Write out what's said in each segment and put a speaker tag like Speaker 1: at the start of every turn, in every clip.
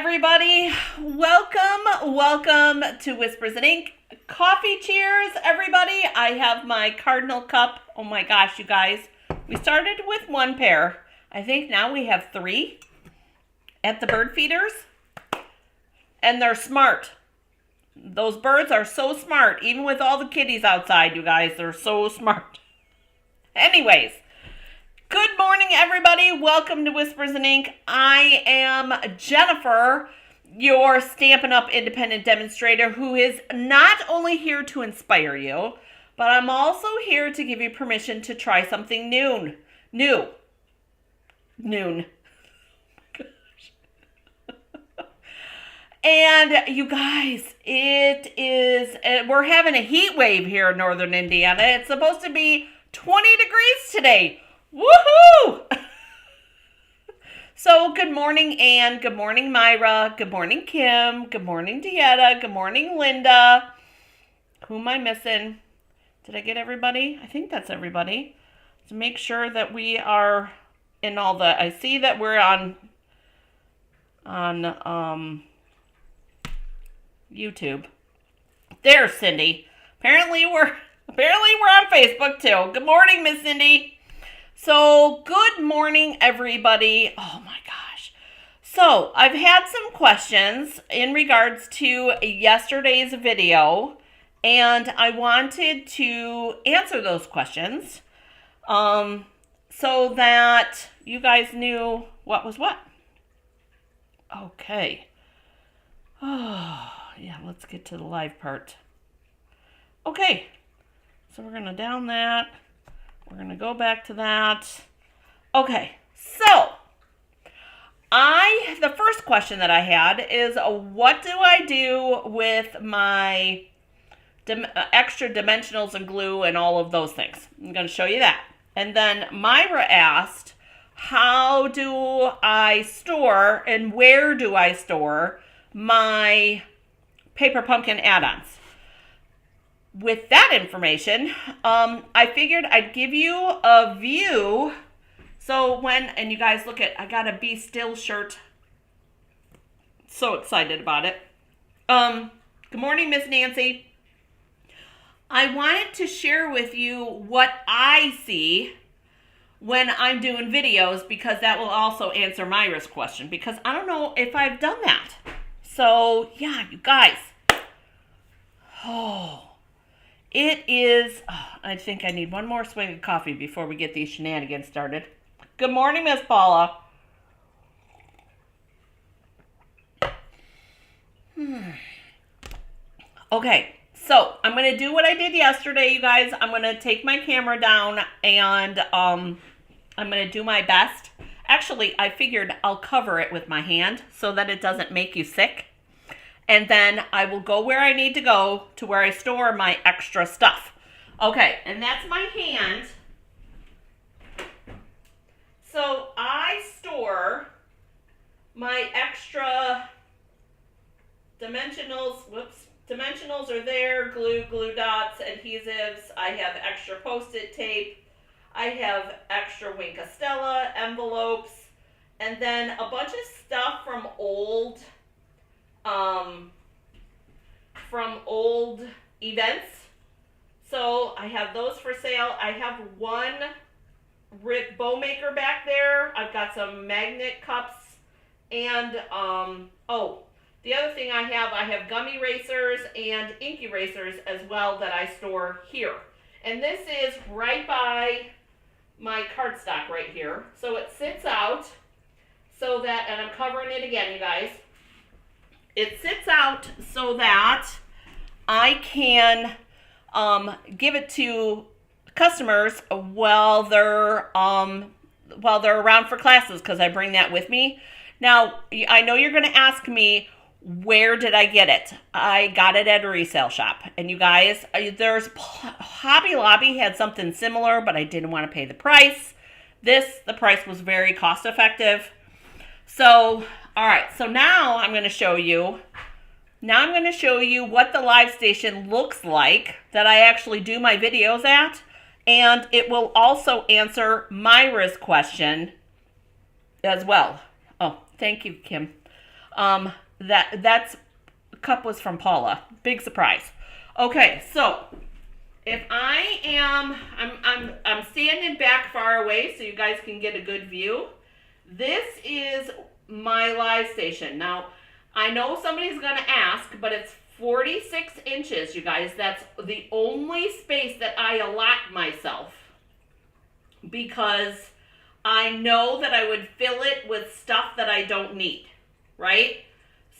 Speaker 1: everybody. Welcome to Whispers and Ink. Coffee cheers, everybody. I have my Cardinal cup. Oh my gosh, you guys. We started with one pair. I think now we have three at the bird feeders. And they're smart. Those birds are so smart. Even with all the kitties outside, you guys, they're so smart. Anyways. Good morning, everybody. Welcome to Whispers and Ink. I am Jennifer, your Stampin' Up! Independent demonstrator who is not only here to inspire you, but I'm also here to give you permission to try something new. And you guys, we're having a heat wave here in northern Indiana. It's supposed to be 20 degrees today. Woohoo! So good morning, Anne. Good morning, Myra. Good morning, Kim. Good morning, Dieta. Good morning, Linda. Who am I missing? Did I get everybody? I think that's everybody. To make sure that we are in all the... I see that we're on YouTube. There's Cindy. Apparently we're on Facebook too. Good morning, Miss Cindy. So, good morning, everybody. Oh my gosh. So, I've had some questions in regards to yesterday's video, and I wanted to answer those questions so that you guys knew what was what. Okay. Oh, yeah, let's get to the live part. Okay. So, we're going to down that. We're going to go back to that. Okay, so the first question that I had is, what do I do with my extra dimensionals and glue and all of those things? I'm going to show you that. And then Myra asked, how do I store and where do I store my Paper Pumpkin add-ons? With that information, I figured I'd give you a view. So and you guys look at, I got a Be Still shirt. So excited about it. Good morning, Miss Nancy. I wanted to share with you what I see when I'm doing videos, because that will also answer Myra's question, because I don't know if I've done that. So yeah, you guys. It is, I think I need one more swig of coffee before we get these shenanigans started. Good morning, Miss Paula. Okay, so I'm going to do what I did yesterday, you guys. I'm going to take my camera down and I'm going to do my best. Actually, I figured I'll cover it with my hand so that it doesn't make you sick. And then I will go where I need to go to where I store my extra stuff. Okay, and that's my hand. So I store my extra dimensionals. Dimensionals are there. Glue dots, adhesives. I have extra Post-it tape. I have extra Wink of Stella envelopes. And then a bunch of stuff from old events. So I have those for sale. I have one bow maker back there. I've got some magnet cups. And, the other thing I have gum erasers and ink erasers as well that I store here. And this is right by my cardstock right here. So it sits out so that, and I'm covering it again, you guys. It sits out so that I can give it to customers while they're around for classes, because I bring that with me. Now, I know you're going to ask me, where did I get it? I got it at a resale shop. And you guys, Hobby Lobby had something similar, but I didn't want to pay the price. The price was very cost effective. So, all right, so now I'm going to show you what the live station looks like that I actually do my videos at, and it will also answer Myra's question as well. Oh, thank you, Kim. That's cup was from Paula. Big surprise. Okay, so if I'm standing back far away so you guys can get a good view. This is my live station. Now, I know somebody's going to ask, but it's 46 inches, you guys. That's the only space that I allot myself because I know that I would fill it with stuff that I don't need, right?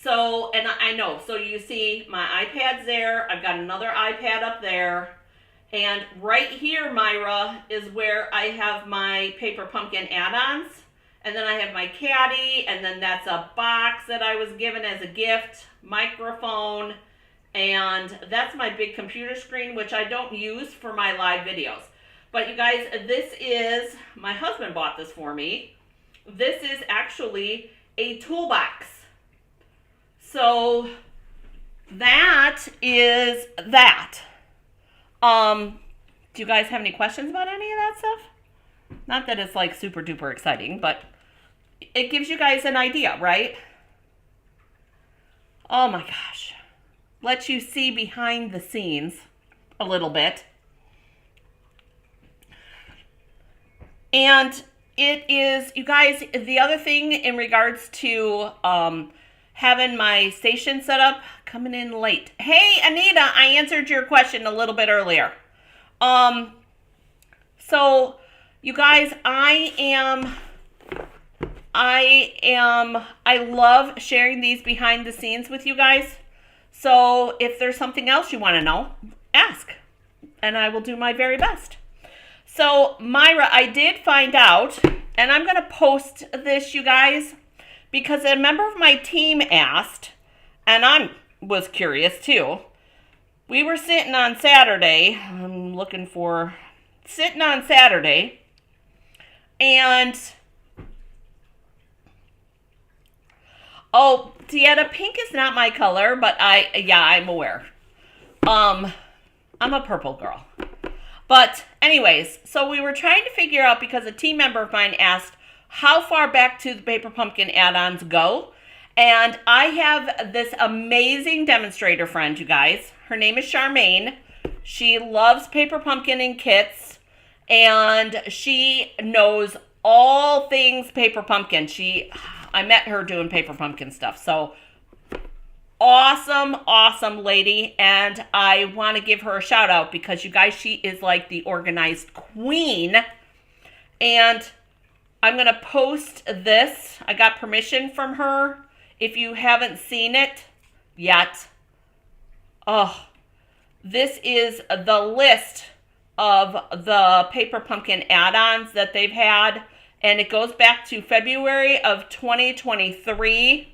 Speaker 1: So, and I know, so you see my iPad's there. I've got another iPad up there. And right here, Myra, is where I have my Paper Pumpkin add-ons. And then I have my caddy, and then that's a box that I was given as a gift, microphone, and that's my big computer screen, which I don't use for my live videos. But you guys, this is, my husband bought this for me. This is actually a toolbox. So that is that. Do you guys have any questions about any of that stuff? Not that it's like super duper exciting, but it gives you guys an idea, right? Oh my gosh. Lets you see behind the scenes a little bit. And it is, you guys, the other thing in regards to having my station set up, coming in late. Hey, Anita, I answered your question a little bit earlier. So, you guys, I love sharing these behind the scenes with you guys. So if there's something else you want to know, ask, and I will do my very best. So Myra, I did find out, and I'm going to post this, you guys, because a member of my team asked, and I was curious too. We were sitting on Saturday, and oh, Dieta, pink is not my color, but I'm aware. I'm a purple girl. But anyways, so we were trying to figure out, because a team member of mine asked how far back to the Paper Pumpkin add-ons go. And I have this amazing demonstrator friend, you guys. Her name is Charmaine. She loves Paper Pumpkin and kits, and she knows all things Paper Pumpkin. I met her doing Paper Pumpkin stuff. So awesome lady. And I want to give her a shout out because, you guys, she is like the organized queen. And I'm going to post this. I got permission from her. If you haven't seen it yet, this is the list of the Paper Pumpkin add-ons that they've had. And it goes back to February of 2023.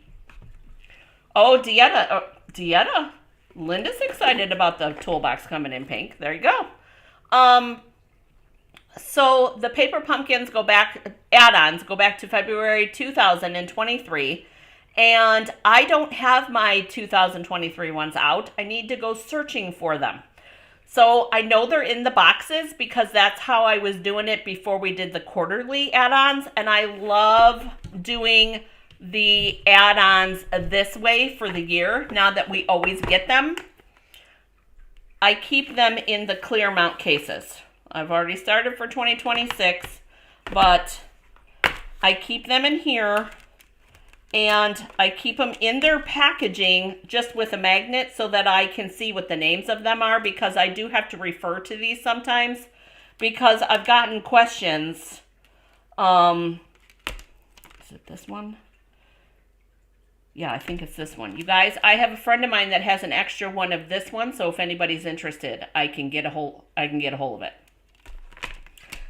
Speaker 1: Oh, Dieta. Linda's excited about the toolbox coming in pink. There you go. So the Paper Pumpkins add-ons go back to February 2023. And I don't have my 2023 ones out. I need to go searching for them. So I know they're in the boxes because that's how I was doing it before we did the quarterly add-ons. And I love doing the add-ons this way for the year, now that we always get them. I keep them in the clear mount cases. I've already started for 2026, but I keep them in here, and I keep them in their packaging just with a magnet so that I can see what the names of them are, because I do have to refer to these sometimes, because I've gotten questions. Is it this one? Yeah, I think it's this one. You guys, I have a friend of mine that has an extra one of this one, so if anybody's interested, I can get a hold of it.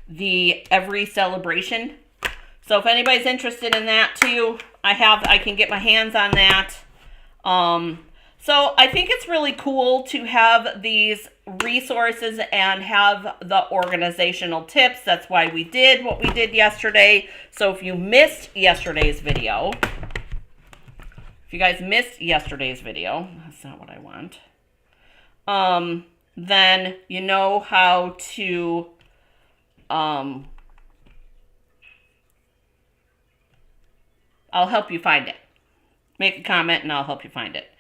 Speaker 1: The Every Celebration. So if anybody's interested in that too, I can get my hands on that. So I think it's really cool to have these resources and have the organizational tips. That's why we did what we did yesterday. So if you missed yesterday's video, that's not what I want, then you know how to, I'll help you find it. make a comment and I'll help you find it.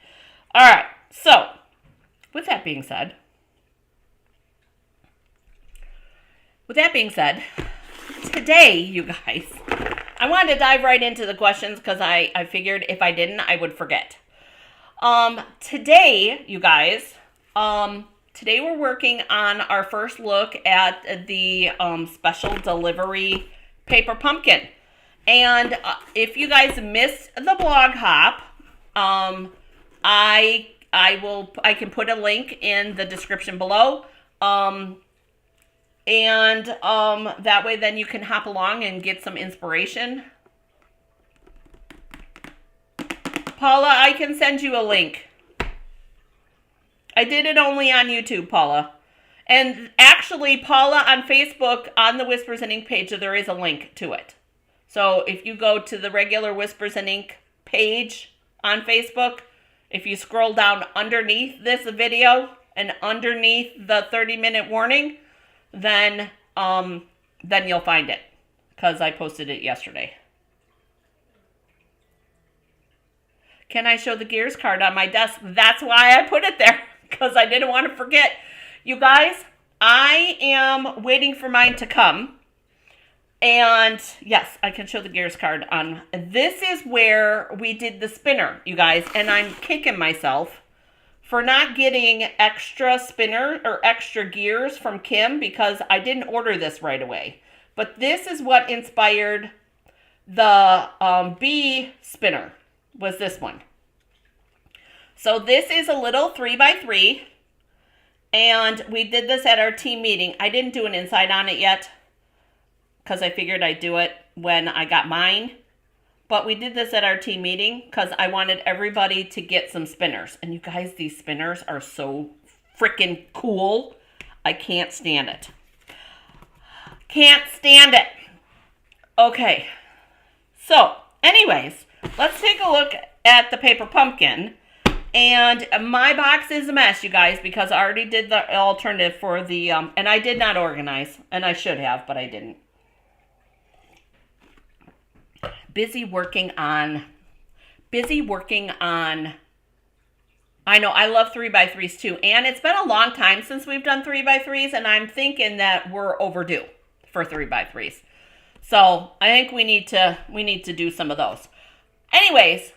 Speaker 1: All right, so with that being said, today, you guys, I wanted to dive right into the questions because I figured if I didn't, I would forget. Today, you guys, today we're working on our first look at the special delivery paper pumpkin. And if you guys missed the blog hop, I can put a link in the description below. That way then you can hop along and get some inspiration. Paula, I can send you a link. I did it only on YouTube, Paula. And actually, Paula, on Facebook, on the Whispers and Ink page, there is a link to it. So if you go to the regular Whispers and Ink page on Facebook, if you scroll down underneath this video and underneath the 30-minute warning, then you'll find it, because I posted it yesterday. Can I show the Gears card on my desk? That's why I put it there, because I didn't want to forget. You guys, I am waiting for mine to come. And yes, I can show the Gears card on. This is where we did the spinner, you guys, and I'm kicking myself for not getting extra spinner or extra gears from Kim because I didn't order this right away. But this is what inspired the bee spinner, was this one. So this is a little 3x3, and we did this at our team meeting. I didn't do an inside on it yet because I figured I'd do it when I got mine. But we did this at our team meeting because I wanted everybody to get some spinners. And you guys, these spinners are so freaking cool. I can't stand it. Can't stand it. Okay. So, anyways, let's take a look at the paper pumpkin. And my box is a mess, you guys, because I already did the alternative for the, and I did not organize. And I should have, but I didn't. Busy working on, I know, I love 3x3s too. And it's been a long time since we've done 3x3s, and I'm thinking that we're overdue for 3x3s. So I think we need to do some of those. Anyways,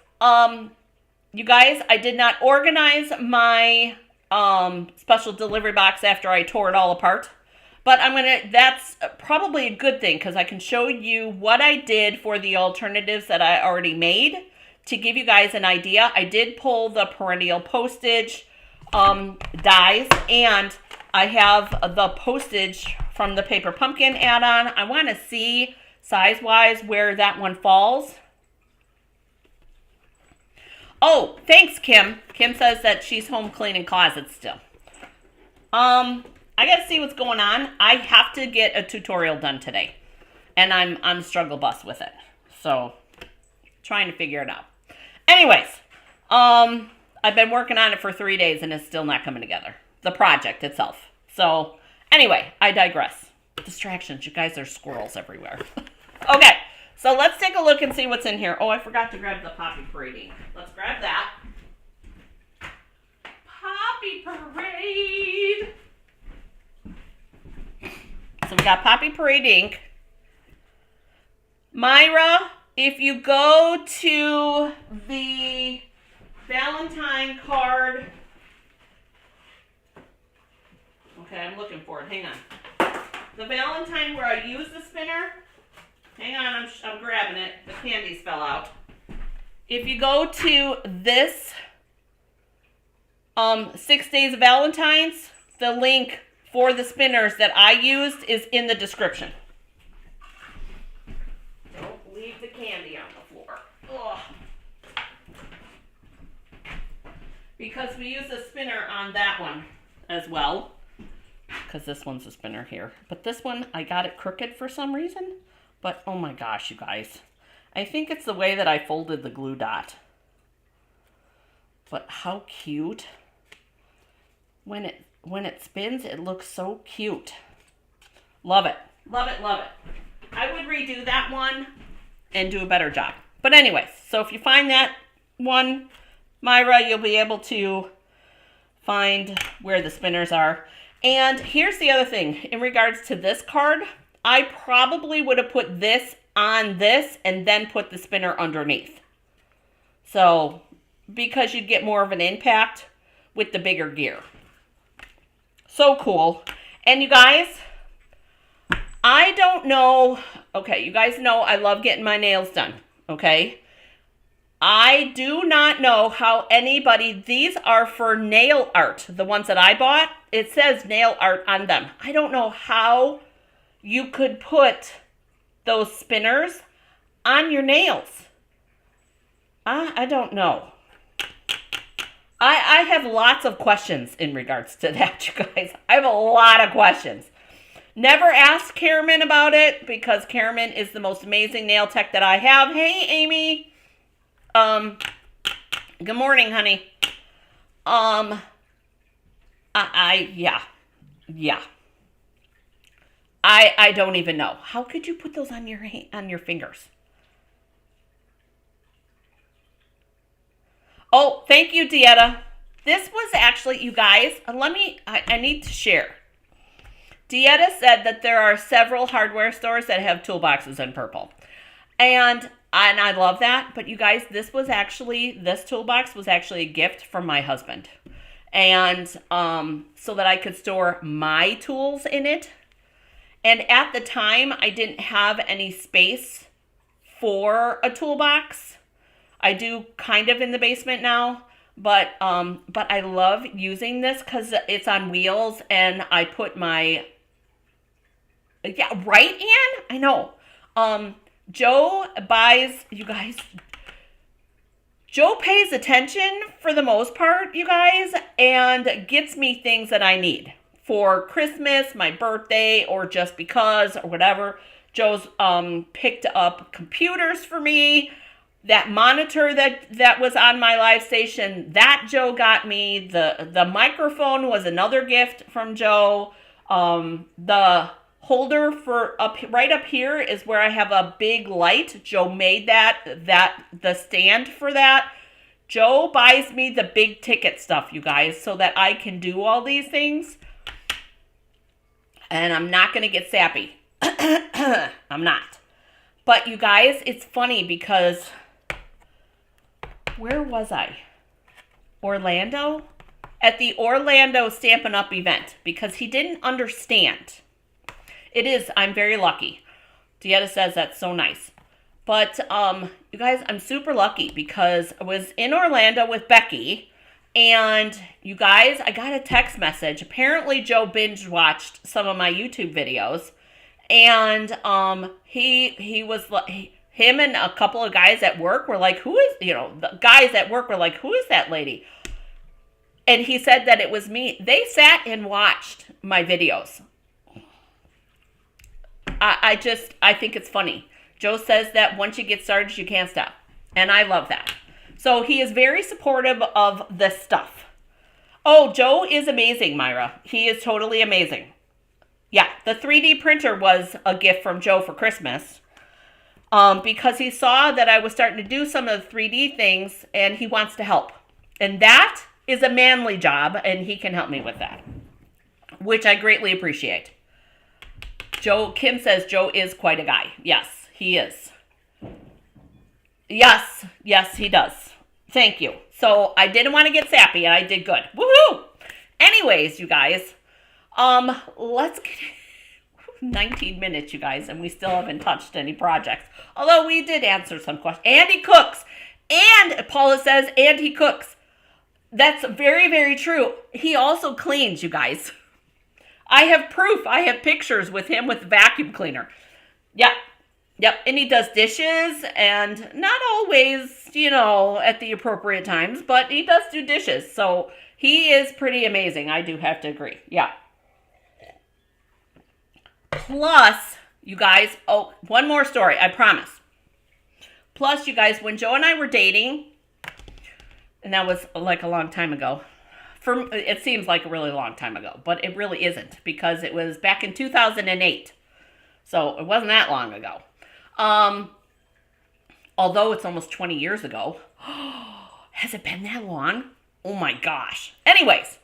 Speaker 1: you guys, I did not organize my special delivery box after I tore it all apart. But that's probably a good thing because I can show you what I did for the alternatives that I already made to give you guys an idea. I did pull the perennial postage dies, and I have the postage from the paper pumpkin add-on. I want to see size-wise where that one falls. Oh, thanks, Kim. Kim says that she's home cleaning closets still. I got to see what's going on. I have to get a tutorial done today, and I'm on the struggle bus with it. So, trying to figure it out. Anyways, I've been working on it for 3 days, and it's still not coming together. The project itself. So, anyway, I digress. Distractions. You guys, there's squirrels everywhere. Okay, so let's take a look and see what's in here. Oh, I forgot to grab the Poppy Parade ink. Let's grab that. Poppy Parade. So we got Poppy Parade ink. Myra, if you go to the Valentine card. Okay, I'm looking for it. Hang on. The Valentine where I use the spinner. Hang on, I'm grabbing it. The candies fell out. If you go to this 6 Days of Valentine's, the link for the spinners that I used is in the description. Don't leave the candy on the floor. Ugh. Because we use a spinner on that one as well. Because this one's a spinner here. But this one, I got it crooked for some reason. But oh my gosh, you guys. I think it's the way that I folded the glue dot. But how cute. When it spins, it looks so cute. Love it. Love it, love it. I would redo that one and do a better job. But anyways, so if you find that one, Myra, you'll be able to find where the spinners are. And here's the other thing. In regards to this card, I probably would have put this on this and then put the spinner underneath. So, because you'd get more of an impact with the bigger gear. So cool. And you guys, I don't know. Okay, you guys know I love getting my nails done. Okay. I do not know how anybody, these are for nail art. The ones that I bought, it says nail art on them. I don't know how you could put those spinners on your nails. I don't know. I have lots of questions in regards to that, you guys. I have a lot of questions. Never ask Karaman about it because Karaman is the most amazing nail tech that I have. Hey, Amy. Good morning, honey. Yeah. I don't even know. How could you put those on your fingers? Oh, thank you, Dieta. This was actually, you guys, I need to share. Dieta said that there are several hardware stores that have toolboxes in purple. And I love that. But you guys, this toolbox was actually a gift from my husband. And so that I could store my tools in it. And at the time, I didn't have any space for a toolbox. I do kind of in the basement now. But I love using this because it's on wheels and I put my... Yeah, right, Ann? I know. Joe buys, you guys, Joe pays attention for the most part, you guys, and gets me things that I need for Christmas, my birthday, or just because, or whatever. Joe's picked up computers for me. That monitor that was on my live station, that Joe got me. The microphone was another gift from Joe. The holder for right up here is where I have a big light. Joe made the stand for that. Joe buys me the big ticket stuff, you guys, so that I can do all these things. And I'm not going to get sappy. I'm not. But you guys, it's funny because where was I? Orlando? At the Orlando Stampin' Up! Event, because he didn't understand. I'm very lucky. Dieta says that's so nice. But, you guys, I'm super lucky because I was in Orlando with Becky. And, you guys, I got a text message. Apparently, Joe binge watched some of my YouTube videos. And, him and a couple of guys at work were like, the guys at work were like, who is that lady? And he said that it was me. They sat and watched my videos. I think it's funny. Joe says that once you get started, you can't stop. And I love that. So he is very supportive of this stuff. Oh, Joe is amazing, Myra. He is totally amazing. Yeah, the 3D printer was a gift from Joe for Christmas. Because he saw that I was starting to do some of the 3D things and he wants to help. And that is a manly job and he can help me with that, which I greatly appreciate. Kim says Joe is quite a guy. Yes, he is. Yes, he does. Thank you. So I didn't want to get sappy and I did good. Woohoo! Anyways, you guys, let's get 19 minutes, you guys, and we still haven't touched any projects. Although we did answer some questions. And he cooks. And Paula says, and he cooks. That's very, very true. He also cleans, you guys. I have proof. I have pictures with him with the vacuum cleaner. Yep. And he does dishes and not always, at the appropriate times, but he does do dishes. So he is pretty amazing. I do have to agree. Yeah. Plus, you guys, one more story, I promise. Plus, you guys, when Joe and I were dating, and that was like a long time ago. It seems like a really long time ago, but it really isn't because it was back in 2008. So it wasn't that long ago. Although it's almost 20 years ago. Has it been that long? Oh my gosh. Anyways,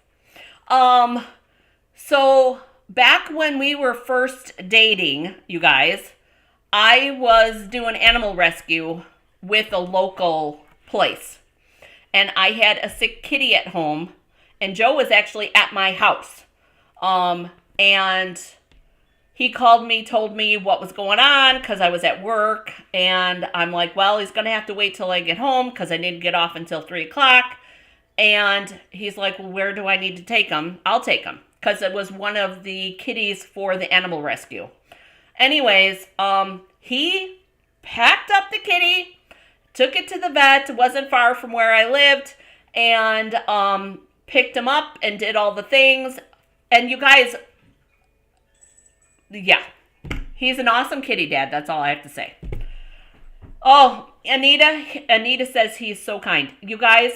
Speaker 1: so back when we were first dating, you guys, I was doing animal rescue with a local place. And I had a sick kitty at home, and Joe was actually at my house. And he called me, told me what was going on because I was at work. And I'm like, well, he's going to have to wait till I get home because I didn't get off until 3 o'clock. And he's like, well, where do I need to take him? I'll take him because it was one of the kitties for the animal rescue. Anyways, he packed up the kitty, took it to the vet. It wasn't far from where I lived, and picked him up and did all the things. And you guys, yeah, he's an awesome kitty dad. That's all I have to say. Oh, Anita says he's so kind. You guys,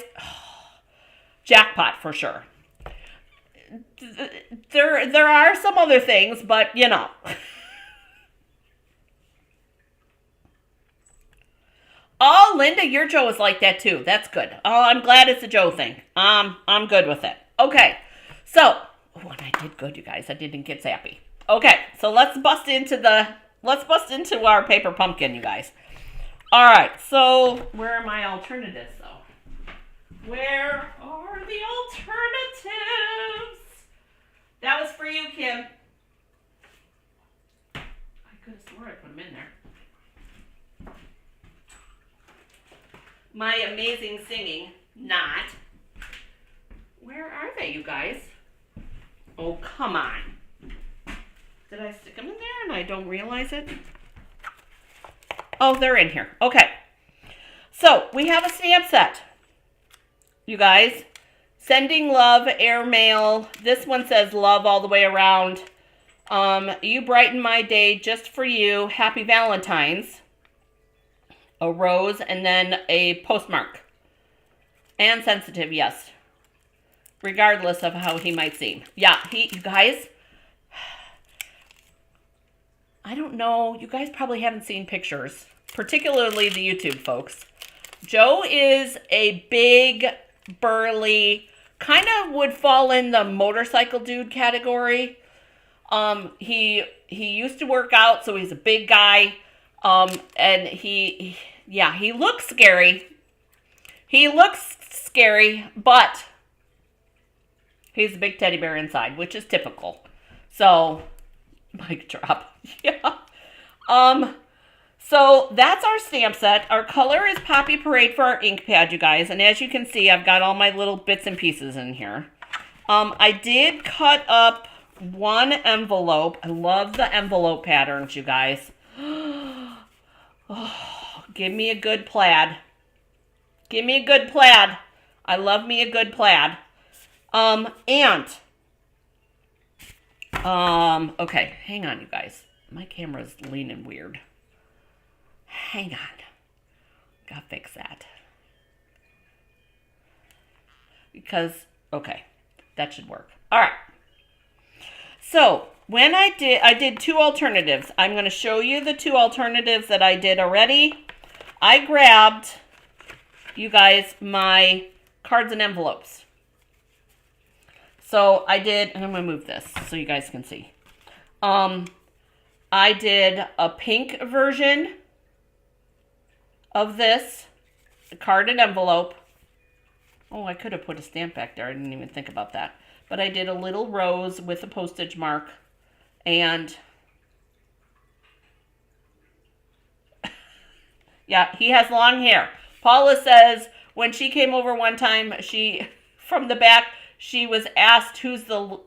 Speaker 1: jackpot for sure. There are some other things, but you know. Oh, Linda, your Joe is like that too. That's good. Oh, I'm glad it's a Joe thing. I'm good with it. Okay, so and I did good, you guys. I didn't get sappy. Okay, so let's bust into our paper pumpkin, you guys. All right, so where are my alternatives though? Where are the alternatives? That was for you, Kim. I could have swore I put them in there. My amazing singing, not. Where are they, you guys? Oh, come on. Did I stick them in there and I don't realize it? Oh, they're in here. Okay. So, we have a stamp set. You guys. Sending love, airmail. This one says love all the way around. You brighten my day just for you. Happy Valentine's. A rose, and then a postmark. And sensitive, yes. Regardless of how he might seem. Yeah, you guys, I don't know. You guys probably haven't seen pictures, particularly the YouTube folks. Joe is a big, burly, kind of would fall in the motorcycle dude category. He used to work out, so he's a big guy. And he looks scary. He looks scary, but he's a big teddy bear inside, which is typical. So, mic drop. Yeah. So that's our stamp set. Our color is Poppy Parade for our ink pad, you guys. And as you can see, I've got all my little bits and pieces in here. I did cut up one envelope. I love the envelope patterns, you guys. Oh, give me a good plaid. Give me a good plaid. I love me a good plaid. Okay, hang on, you guys. My camera's leaning weird. Hang on. Gotta fix that. Because, okay, that should work. All right. So, when I did two alternatives. I'm going to show you the two alternatives that I did already. I grabbed, you guys, my cards and envelopes. So I did, and I'm going to move this so you guys can see. I did a pink version of this, a card and envelope. Oh, I could have put a stamp back there. I didn't even think about that. But I did a little rose with a postage mark. And yeah, he has long hair. Paula says when she came over one time, from the back, she was asked who's the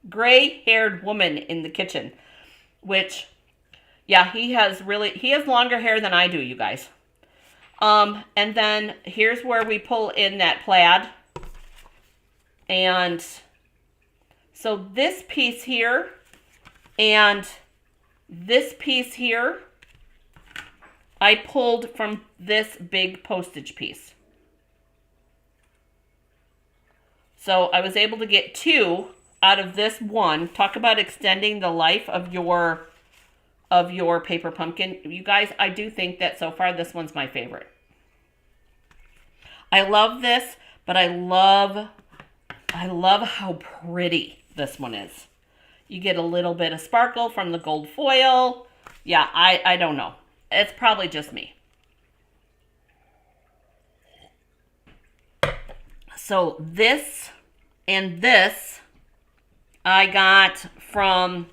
Speaker 1: gray-haired woman in the kitchen. Which, yeah, he has longer hair than I do, you guys. And then here's where we pull in that plaid. And so this piece here and this piece here, I pulled from this big postage piece. So I was able to get two out of this one. Talk about extending the life of your paper pumpkin. You guys, I do think that so far this one's my favorite. I love this, but I love how pretty this one is. You get a little bit of sparkle from the gold foil. Yeah, I don't know. It's probably just me. So this and this I got from,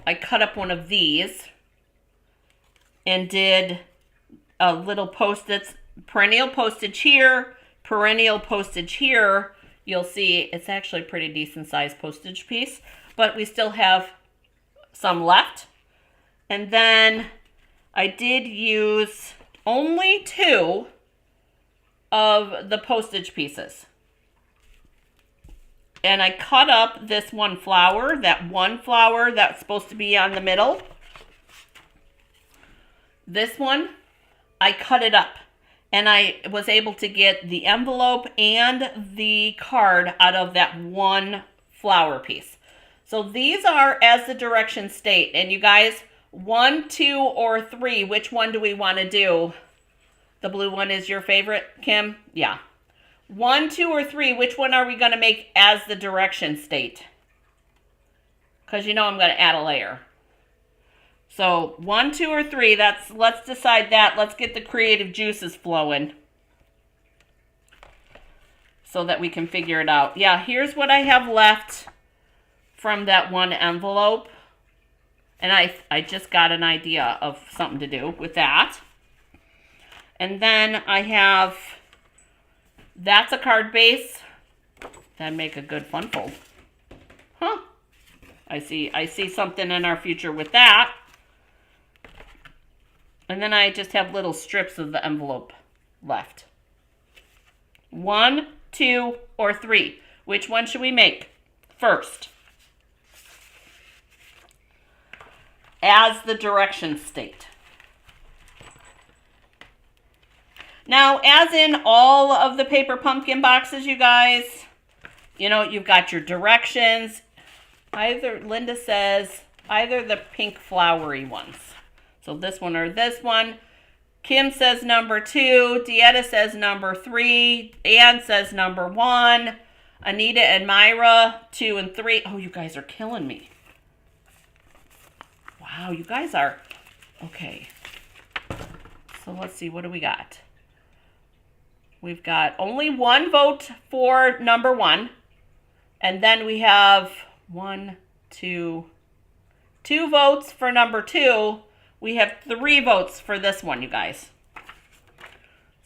Speaker 1: I cut up one of these and did a little post-its, perennial postage here, perennial postage here. You'll see it's actually a pretty decent sized postage piece, but we still have some left. And then I did use only 2 of the postage pieces. And I cut up this one flower that's supposed to be on the middle. This one, I cut it up. And I was able to get the envelope and the card out of that one flower piece. So these are as the directions state. And you guys, 1, 2, or 3, which one do we want to do? The blue one is your favorite, Kim? Yeah. 1, 2, or 3, which one are we going to make as the direction state? Because you know I'm going to add a layer. So 1, 2, or 3, let's decide that. Let's get the creative juices flowing so that we can figure it out. Yeah, here's what I have left from that one envelope. And I just got an idea of something to do with that. And then I have, that's a card base. That'd make a good fun fold. Huh. I see something in our future with that. And then I just have little strips of the envelope left. 1, 2, or 3. Which one should we make first? As the directions state. Now, as in all of the paper pumpkin boxes, you guys, you know, you've got your directions. Linda says, either the pink flowery ones. So this one or this one. Kim says number 2. Dieta says number 3. Ann says number 1. Anita and Myra, 2 and 3. Oh, you guys are killing me. Wow, you guys are. Okay. So let's see, what do we got? We've got only 1 vote for number 1. And then we have 2 votes for number 2. We have 3 votes for this one, you guys.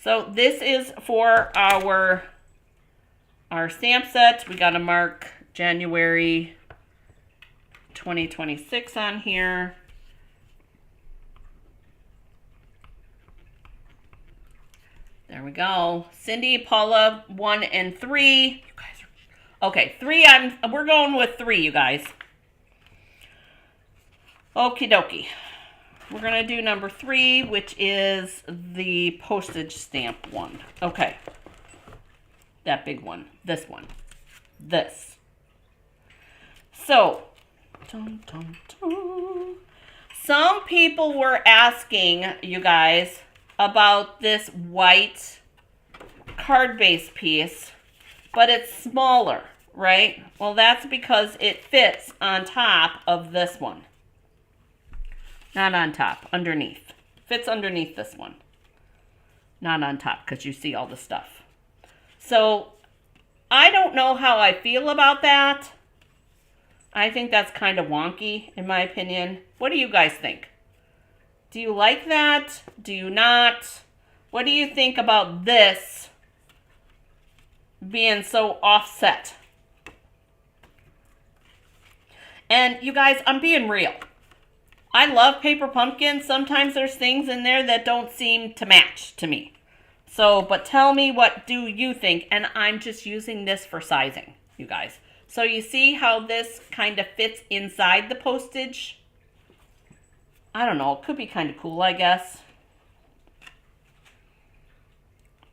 Speaker 1: So this is for our stamp set. We got to mark January 2026 on here. There we go. Cindy, Paula, 1 and 3. You guys are okay. 3. We're going with 3, you guys. Okie dokie. We're going to do number 3, which is the postage stamp one. Okay. That big one. This one. This. So, dun, dun, dun. Some people were asking, you guys, about this white card base piece, but it's smaller, right? Well, that's because it fits on top of this one. Not on top, underneath. Fits underneath this one. Not on top, because you see all the stuff. So, I don't know how I feel about that. I think that's kind of wonky, in my opinion. What do you guys think? Do you like that? Do you not? What do you think about this being so offset? And you guys, I'm being real. I love paper pumpkins. Sometimes there's things in there that don't seem to match to me. So, but tell me, what do you think? And I'm just using this for sizing, you guys. So you see how this kind of fits inside the postage? I don't know. It could be kind of cool, I guess.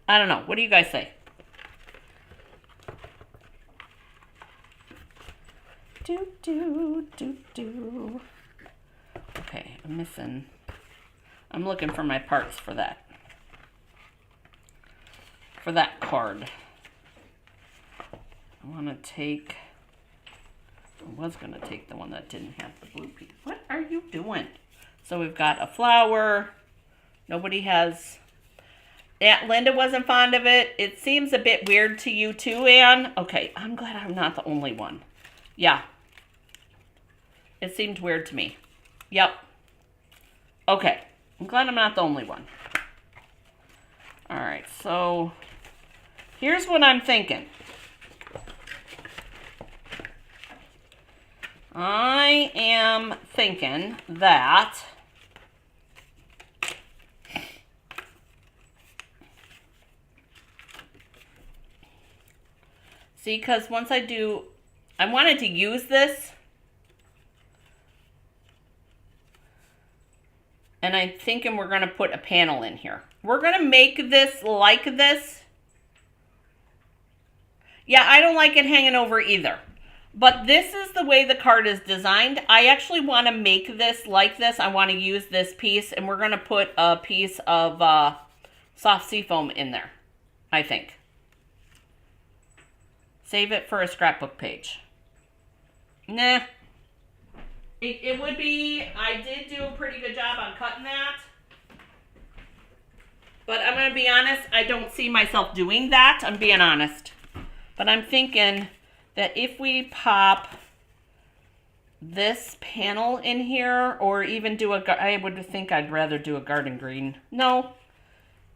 Speaker 1: I don't know. What do you guys say? Do, do, do, do. Okay, I'm looking for my parts for that. for that card. I want to take, I was going to take the one that didn't have the blue piece. What are you doing? So we've got a flower. Nobody has, yeah, Linda wasn't fond of it. It seems a bit weird to you too, Anne. Okay, I'm glad I'm not the only one. Yeah. It seemed weird to me. Yep. Okay, I'm glad I'm not the only one. All right, so here's what I'm thinking. I am thinking that see, because once I do, I wanted to use this, and I'm thinking we're going to put a panel in here. We're going to make this like this. Yeah, I don't like it hanging over either. But this is the way the card is designed. I actually want to make this like this. I want to use this piece, and we're going to put a piece of soft seafoam in there, I think. Save it for a scrapbook page. Nah. It would be, I did do a pretty good job on cutting that. But I'm going to be honest, I don't see myself doing that. I'm being honest. But I'm thinking that if we pop this panel in here, or even do I would think I'd rather do a garden green. No,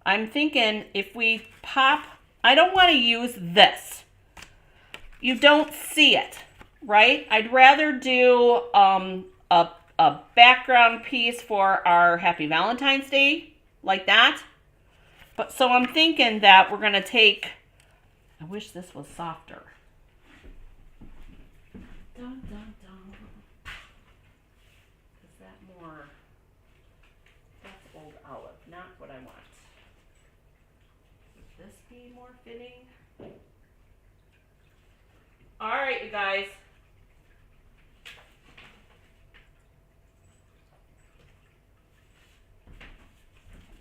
Speaker 1: I'm thinking if we pop, I don't want to use this. You don't see it, right? I'd rather do a background piece for our Happy Valentine's Day, like that. But so I'm thinking that we're going to take, I wish this was softer. Dun, dun, dun. Is that more, that's old olive, not what I want. Would this be more fitting? All right, you guys.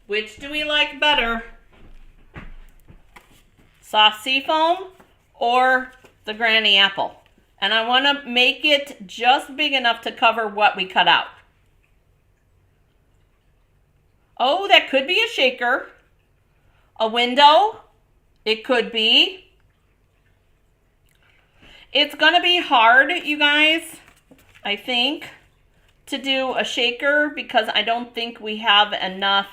Speaker 1: Which do we like better? Soft seafoam or the granny apple? And I want to make it just big enough to cover what we cut out. Oh, that could be a shaker. A window. It could be. It's going to be hard, you guys, I think, to do a shaker because I don't think we have enough.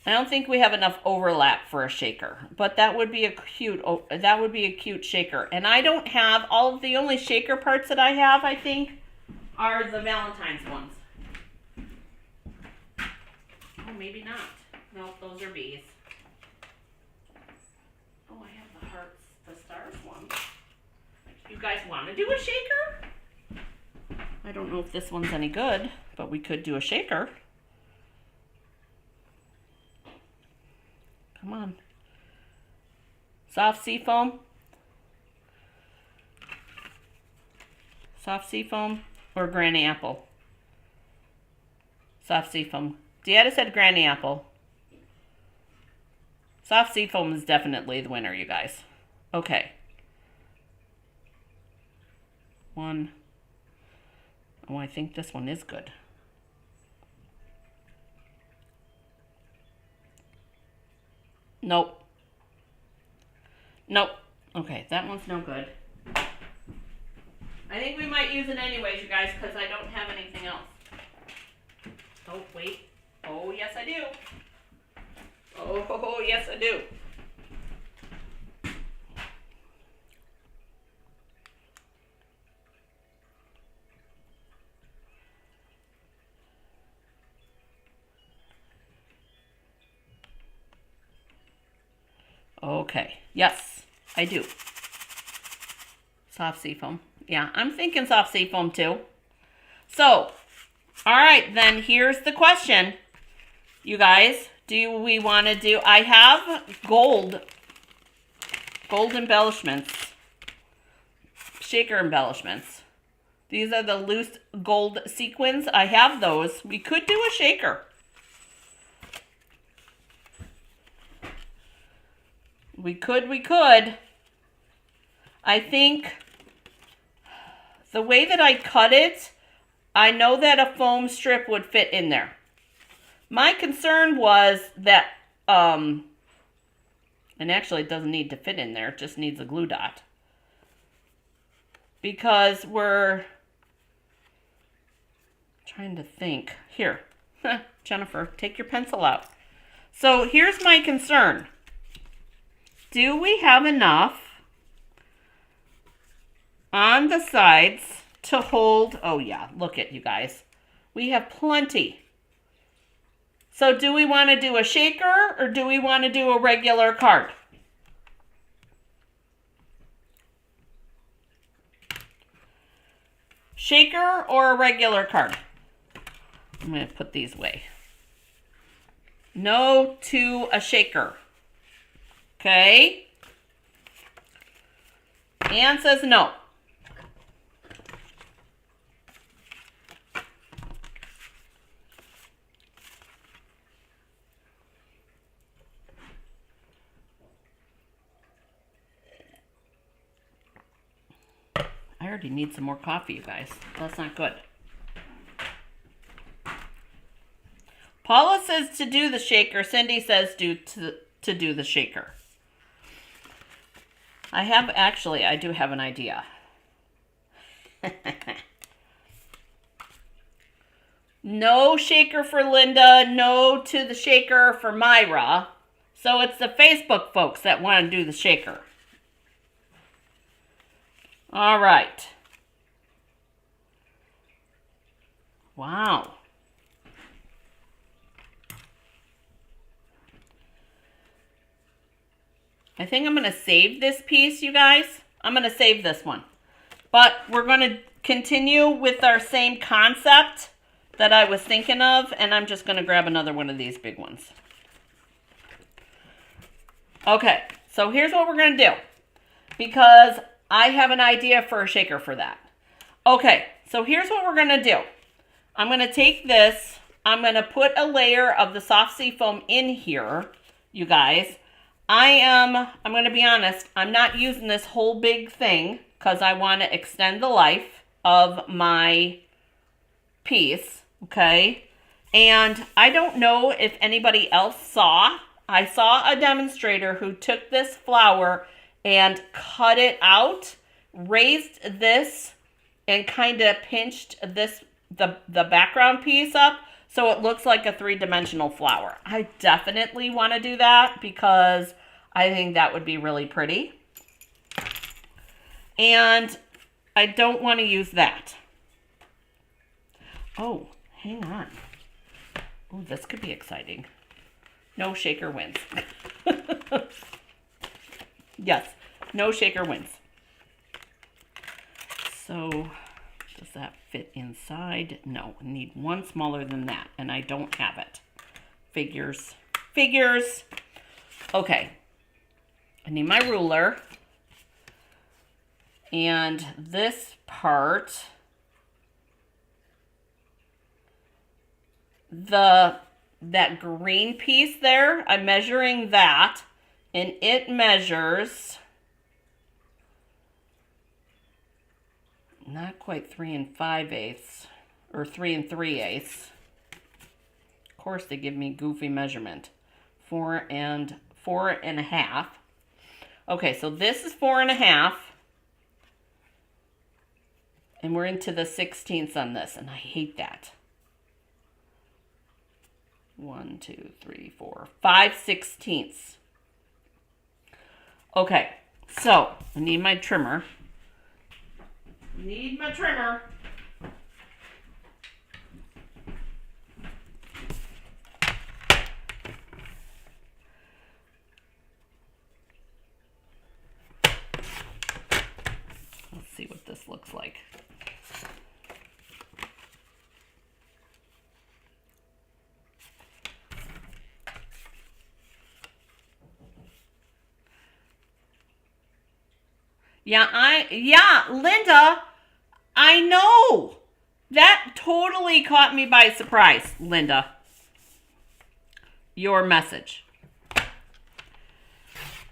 Speaker 1: I don't think we have enough overlap for a shaker, but that would be a cute shaker. And I don't have all of the only shaker parts that I have, I think, are the Valentine's ones. Oh, maybe not. No, those are bees. Oh, I have the hearts, the stars one. You guys want to do a shaker? I don't know if this one's any good, but we could do a shaker. Come on. Soft seafoam. Soft seafoam or granny apple? Soft seafoam. Deanna said granny apple. Soft seafoam is definitely the winner, you guys. Okay. One. Oh, I think this one is good. Nope. Nope. Okay, that one's no good. I think we might use it anyways, you guys, because I don't have anything else. Oh, wait. Oh, yes, I do. Oh, yes, I do. Okay, yes, I do. Soft seafoam. Yeah, I'm thinking soft seafoam too. So, all right, then here's the question. You guys, do we want to do, I have gold embellishments, shaker embellishments. These are the loose gold sequins. I have those. We could do a shaker. We could. I think the way that I cut it, I know that a foam strip would fit in there. My concern was that, and actually it doesn't need to fit in there, it just needs a glue dot. Because we're trying to think. Here, Jennifer, take your pencil out. So here's my concern. Do we have enough on the sides to hold? Oh yeah, look at you guys. We have plenty. So do we want to do a shaker or do we want to do a regular card? Shaker or a regular card? I'm going to put these away. No to a shaker. Okay. Anne says no. I already need some more coffee, you guys. That's not good. Paula says to do the shaker. Cindy says to do the shaker. I do have an idea. No shaker for Linda, no to the shaker for Myra. So it's the Facebook folks that want to do the shaker. All right. Wow. I think I'm going to save this piece, you guys. I'm going to save this one. But we're going to continue with our same concept that I was thinking of, and I'm just going to grab another one of these big ones. Okay, so here's what we're going to do, because I have an idea for a shaker for that. Okay, so here's what we're going to do. I'm going to take this, I'm going to put a layer of the soft sea foam in here, you guys. I'm going to be honest, I'm not using this whole big thing because I want to extend the life of my piece, okay? And I don't know if anybody else saw. I saw a demonstrator who took this flower and cut it out, raised this, and kind of pinched this the background piece up so it looks like a three-dimensional flower. I definitely want to do that because I think that would be really pretty. And I don't want to use that. Oh, hang on. Oh, this could be exciting. No shaker wins. Yes, no shaker wins. So, does that fit inside? No, I need one smaller than that, and I don't have it. Figures. Figures. Okay. I need my ruler. And this part, that green piece there, I'm measuring that, and it measures not quite 3 5/8 or 3 3/8. Of course, they give me goofy measurement. 4 1/2. Okay, so this is 4 1/2. And we're into the 16ths on this, and I hate that. 1, 2, 3, 4, 5 16ths. Okay, so I need my trimmer. Need my trimmer. Let's see what this looks like. Yeah, Linda, I know. That totally caught me by surprise, Linda. Your message.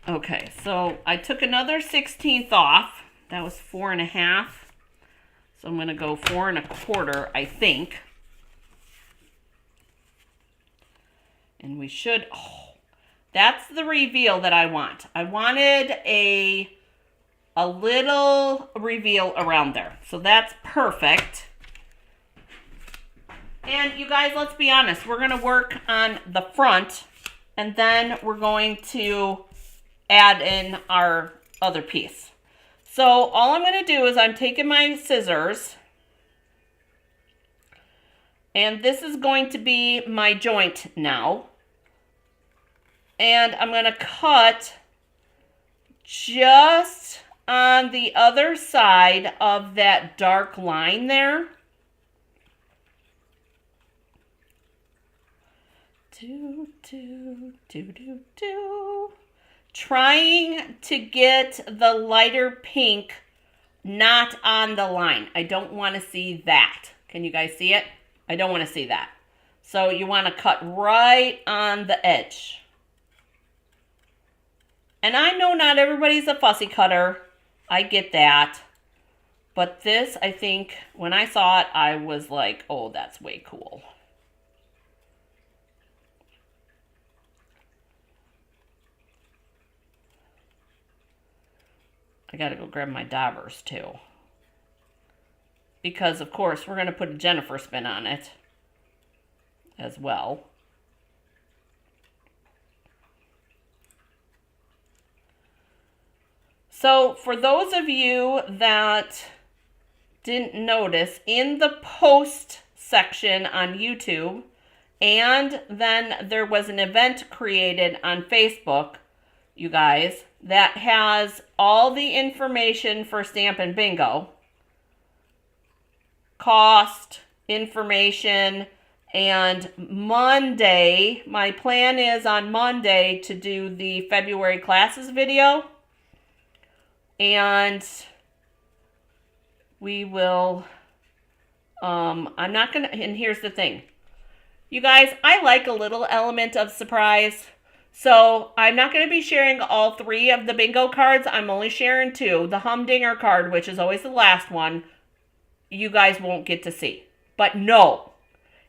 Speaker 1: Okay, so I took another 1/16 off. That was 4.5. So I'm going to go 4 1/4, I think. And we should, that's the reveal that I want. I wanted a little reveal around there. So that's perfect. And you guys, let's be honest. We're going to work on the front. And then we're going to add in our other piece. So all I'm going to do is I'm taking my scissors. And this is going to be my joint now. And I'm going to cut just on the other side of that dark line there. Trying to get the lighter pink not on the line. I don't want to see that. Can you guys see it? I don't want to see that. So you want to cut right on the edge. And I know not everybody's a fussy cutter. I get that. But this, I think, when I saw it, I was like, oh, that's way cool. I got to go grab my daubers, too. Because, of course, we're going to put a Jennifer spin on it as well. So, for those of you that didn't notice, in the post section on YouTube, and then there was an event created on Facebook, you guys, that has all the information for Stampin' Bingo. Cost, information, and Monday, my plan is on Monday to do the February classes video. And we will, I'm not going to, and here's the thing. You guys, I like a little element of surprise. So I'm not going to be sharing all 3 of the bingo cards. I'm only sharing 2. The Humdinger card, which is always the last one, you guys won't get to see. But no.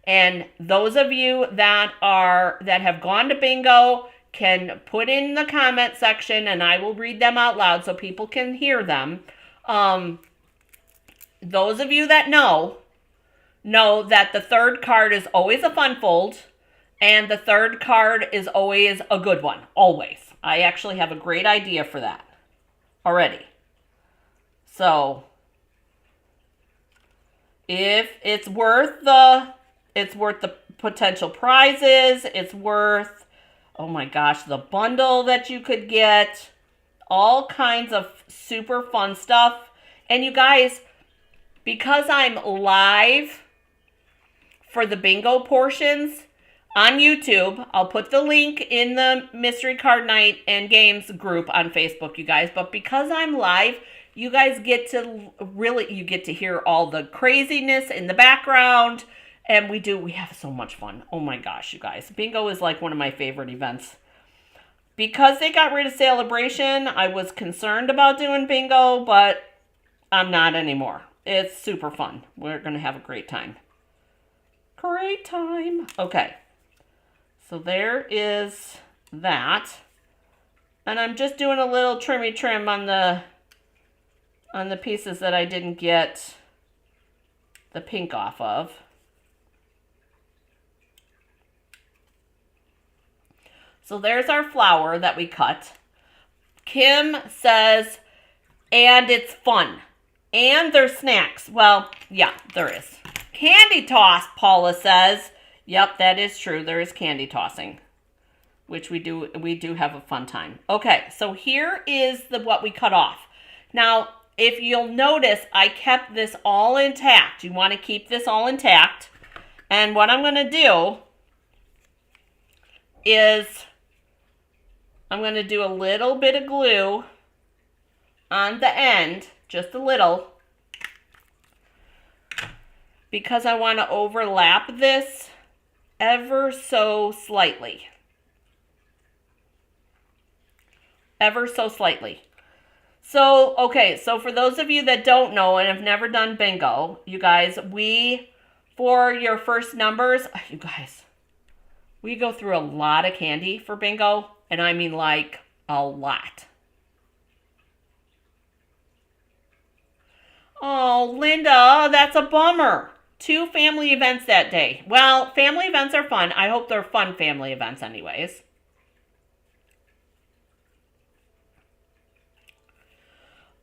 Speaker 1: And those of you that have gone to bingo can put in the comment section and I will read them out loud so people can hear them. Those of you that know that the 3rd card is always a fun fold. And the 3rd card is always a good one. Always. I actually have a great idea for that already. So, if it's worth the potential prizes, it's worth, oh my gosh, the bundle that you could get, all kinds of super fun stuff. And you guys, because I'm live for the bingo portions on YouTube, I'll put the link in the Mystery Card Night and Games group on Facebook, you guys. But because I'm live, you guys get to you get to hear all the craziness in the background. And we have so much fun. Oh my gosh, you guys. Bingo is like one of my favorite events. Because they got rid of Celebration, I was concerned about doing bingo, but I'm not anymore. It's super fun. We're going to have a great time. Great time. Okay. So there is that. And I'm just doing a little trimmy trim on the pieces that I didn't get the pink off of. So there's our flower that we cut. Kim says, and it's fun. And there's snacks. Well, yeah, there is. Candy toss, Paula says. Yep, that is true. There is candy tossing, which we do have a fun time. Okay, so here is what we cut off. Now, if you'll notice, I kept this all intact. You want to keep this all intact. And what I'm going to do is I'm going to do a little bit of glue on the end, just a little, because I want to overlap this ever so slightly. ever so slightly. So, okay, so for those of you that don't know and have never done bingo, you guys, for your first numbers, you guys, we go through a lot of candy for bingo, and I mean like a lot. Oh, Linda, that's a bummer. 2 family events that day. Well, family events are fun. I hope they're fun family events anyways.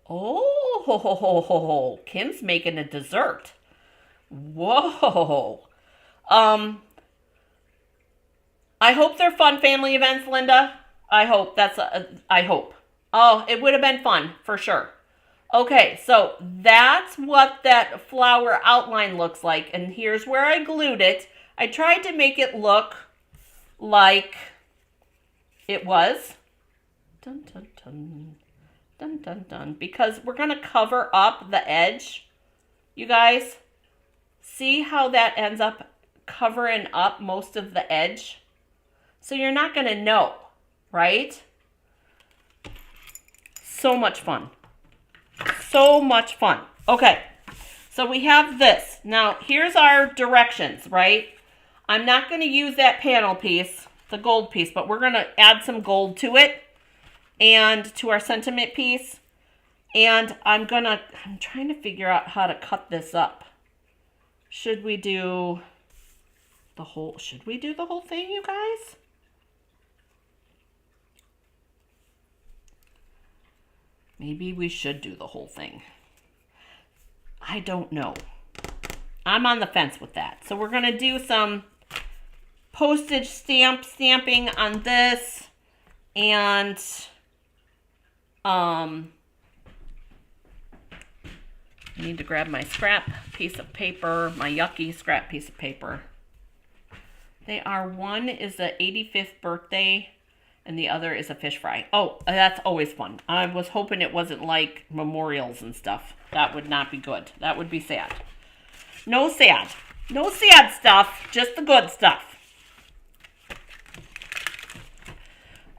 Speaker 1: Oh, Kim's making a dessert. Whoa. I hope they're fun family events, Linda. I hope. I hope. Oh, it would have been fun for sure. Okay, so that's what that flower outline looks like. And here's where I glued it. I tried to make it look like it was. Dun, dun, dun. Dun, dun, dun. Because we're going to cover up the edge. You guys, see how that ends up covering up most of the edge? So you're not going to know, right? So much fun. So much fun. Okay, so we have this. Now, here's our directions, right? I'm not going to use that panel piece, the gold piece, but we're going to add some gold to it and to our sentiment piece. And I'm trying to figure out how to cut this up. Should we do the whole thing, you guys? Maybe we should do the whole thing. I don't know. I'm on the fence with that. So we're going to do some postage stamping on this. And I need to grab my scrap piece of paper, my yucky scrap piece of paper. One is the 85th birthday and the other is a fish fry. Oh, that's always fun. I was hoping it wasn't like memorials and stuff. That would not be good. That would be sad. No sad. No sad stuff, just the good stuff.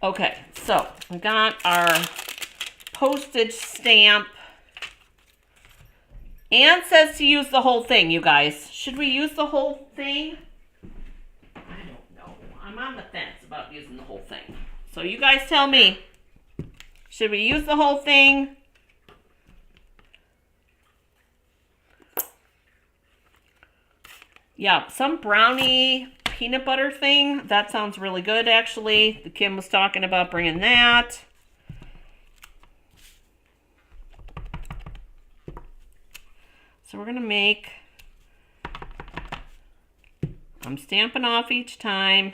Speaker 1: Okay, so we got our postage stamp. Anne says to use the whole thing, you guys. Should we use the whole thing? I don't know. I'm on the fence about using the whole thing. So you guys tell me. Should we use the whole thing? Yeah, some brownie peanut butter thing. That sounds really good, actually. Kim was talking about bringing that. So we're going to make, I'm stamping off each time.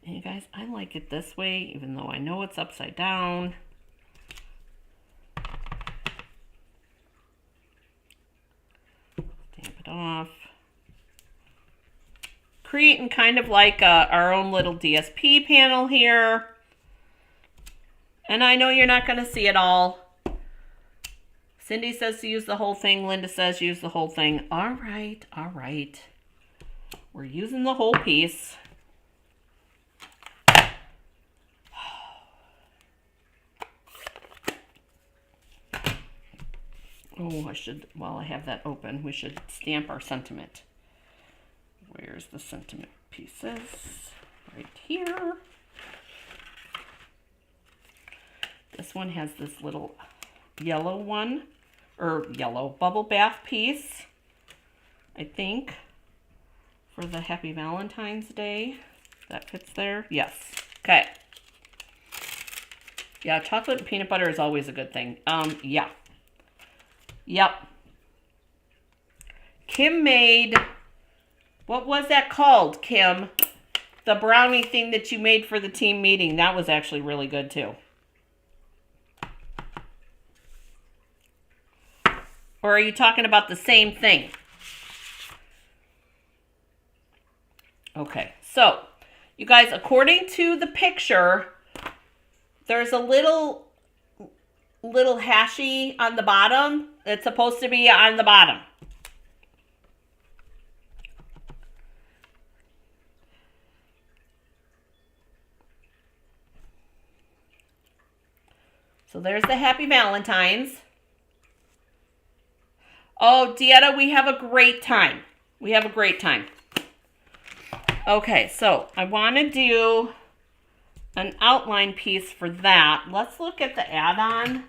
Speaker 1: And you guys, I like it this way, even though I know it's upside down. Stamp it off. Creating kind of like our own little DSP panel here. And I know you're not going to see it all. Cindy says to use the whole thing. Linda says use the whole thing. All right, all right. We're using the whole piece. Oh, while I have that open, we should stamp our sentiment. Where's the sentiment pieces? Right here. This one has this little yellow one, or yellow bubble bath piece, I think, for the Happy Valentine's Day. That fits there. Yes. Okay. Yeah, chocolate and peanut butter is always a good thing. Yeah. Yep. Kim made, what was that called, Kim? The brownie thing that you made for the team meeting. That was actually really good too. Or are you talking about the same thing? Okay, so you guys, according to the picture, there's a little hashy on the bottom. It's supposed to be on the bottom. So there's the Happy Valentine's. Oh, Dieta, we have a great time. We have a great time. Okay, so I want to do an outline piece for that. Let's look at the add-on.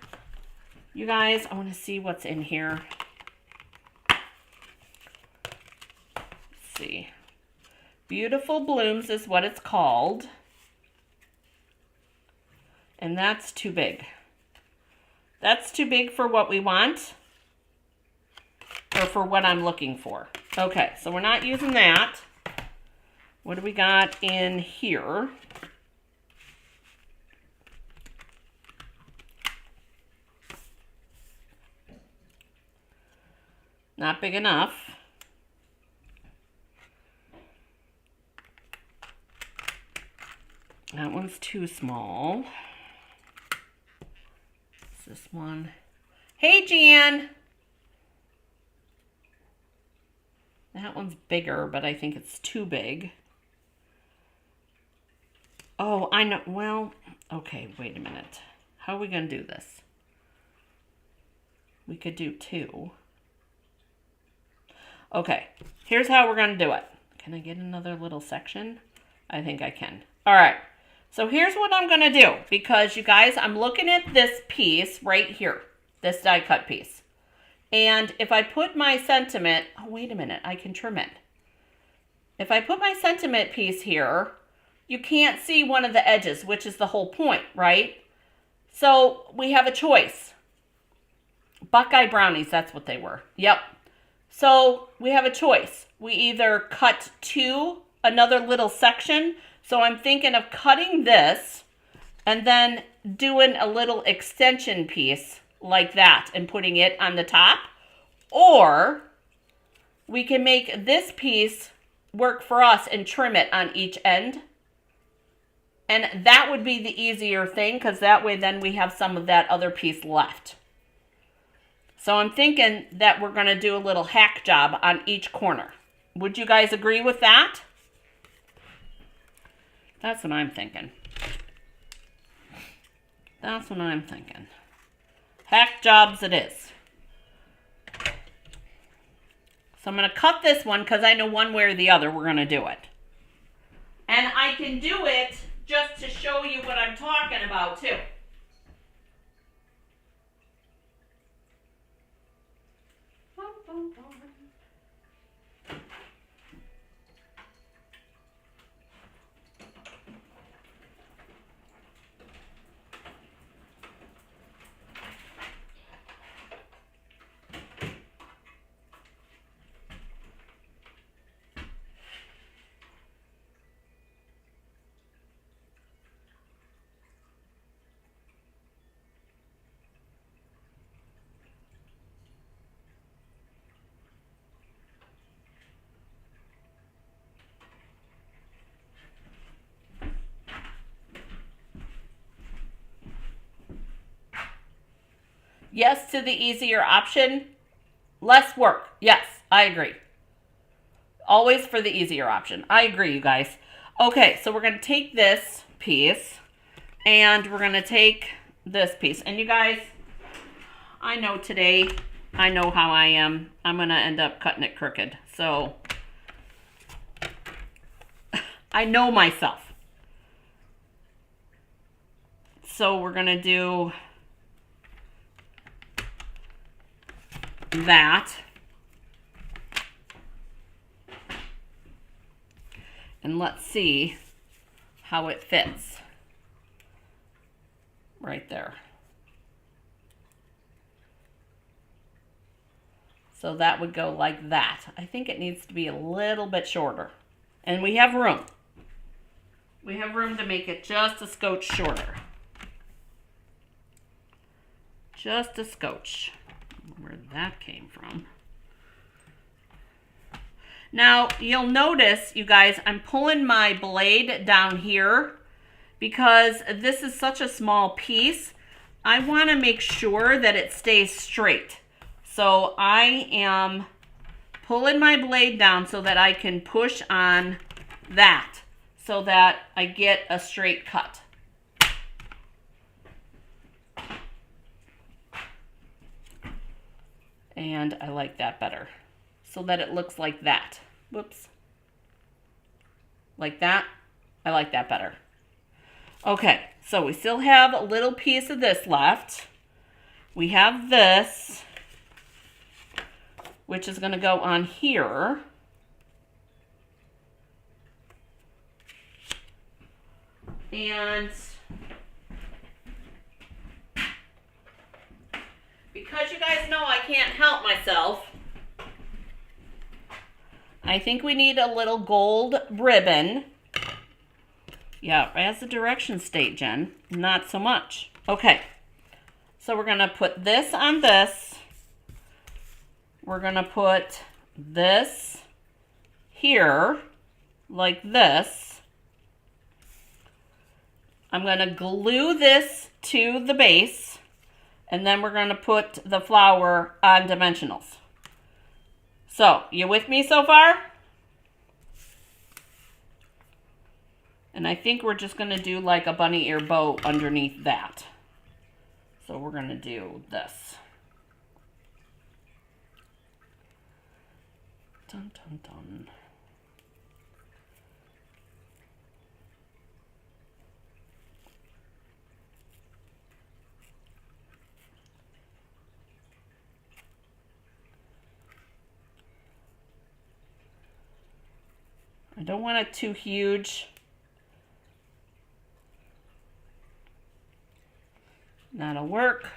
Speaker 1: You guys, I want to see what's in here. Let's see. Beautiful Blooms is what it's called. And that's too big. That's too big for what we want. Or for what I'm looking for. Okay, so we're not using that. What do we got in here? Not big enough. That one's too small. What's this one? Hey, Jan! That one's bigger, but I think it's too big. Oh, I know. Well, okay, wait a minute. How are we going to do this? We could do 2. Okay, here's how we're going to do it. Can I get another little section? I think I can. All right, so here's what I'm going to do. Because, you guys, I'm looking at this piece right here. This die cut piece. And if I put my sentiment, oh, wait a minute, I can trim it. If I put my sentiment piece here, you can't see one of the edges, which is the whole point, right? So we have a choice. Buckeye brownies, that's what they were. Yep. So we have a choice. We either cut to another little section. So I'm thinking of cutting this and then doing a little extension piece like that and putting it on the top. Or we can make this piece work for us and trim it on each end. And that would be the easier thing because that way then we have some of that other piece left. So I'm thinking that we're going to do a little hack job on each corner. Would you guys agree with that? That's what I'm thinking. That's what I'm thinking. Hack jobs it is. So I'm going to cut this one because I know one way or the other we're going to do it. And I can do it just to show you what I'm talking about too. Yes to the easier option. Less work. Yes, I agree. Always for the easier option. I agree, you guys. Okay, so we're going to take this piece and we're going to take this piece. And you guys, I know today, I know how I am. I'm going to end up cutting it crooked. So I know myself. So we're going to do that. And let's see how it fits right there. So that would go like that. I think it needs to be a little bit shorter. And we have room. We have room to make it just a scotch shorter. Just a scotch. Where that came from. Now, you'll notice, you guys, I'm pulling my blade down here because this is such a small piece. I want to make sure that it stays straight. So I am pulling my blade down so that I can push on that so that I get a straight cut. And I like that better. So that it looks like that. Whoops. Like that. I like that better. Okay, so we still have a little piece of this left. We have this, which is going to go on here. And because you guys know I can't help myself, I think we need a little gold ribbon. Yeah, as the directions state, Jen, not so much. Okay, so we're going to put this on this. We're going to put this here, like this. I'm going to glue this to the base, and then we're going to put the flower on dimensionals. So, you with me so far? And I think we're just going to do like a bunny ear bow underneath that. So we're going to do this. Dun, dun, dun. I don't want it too huge. That'll work.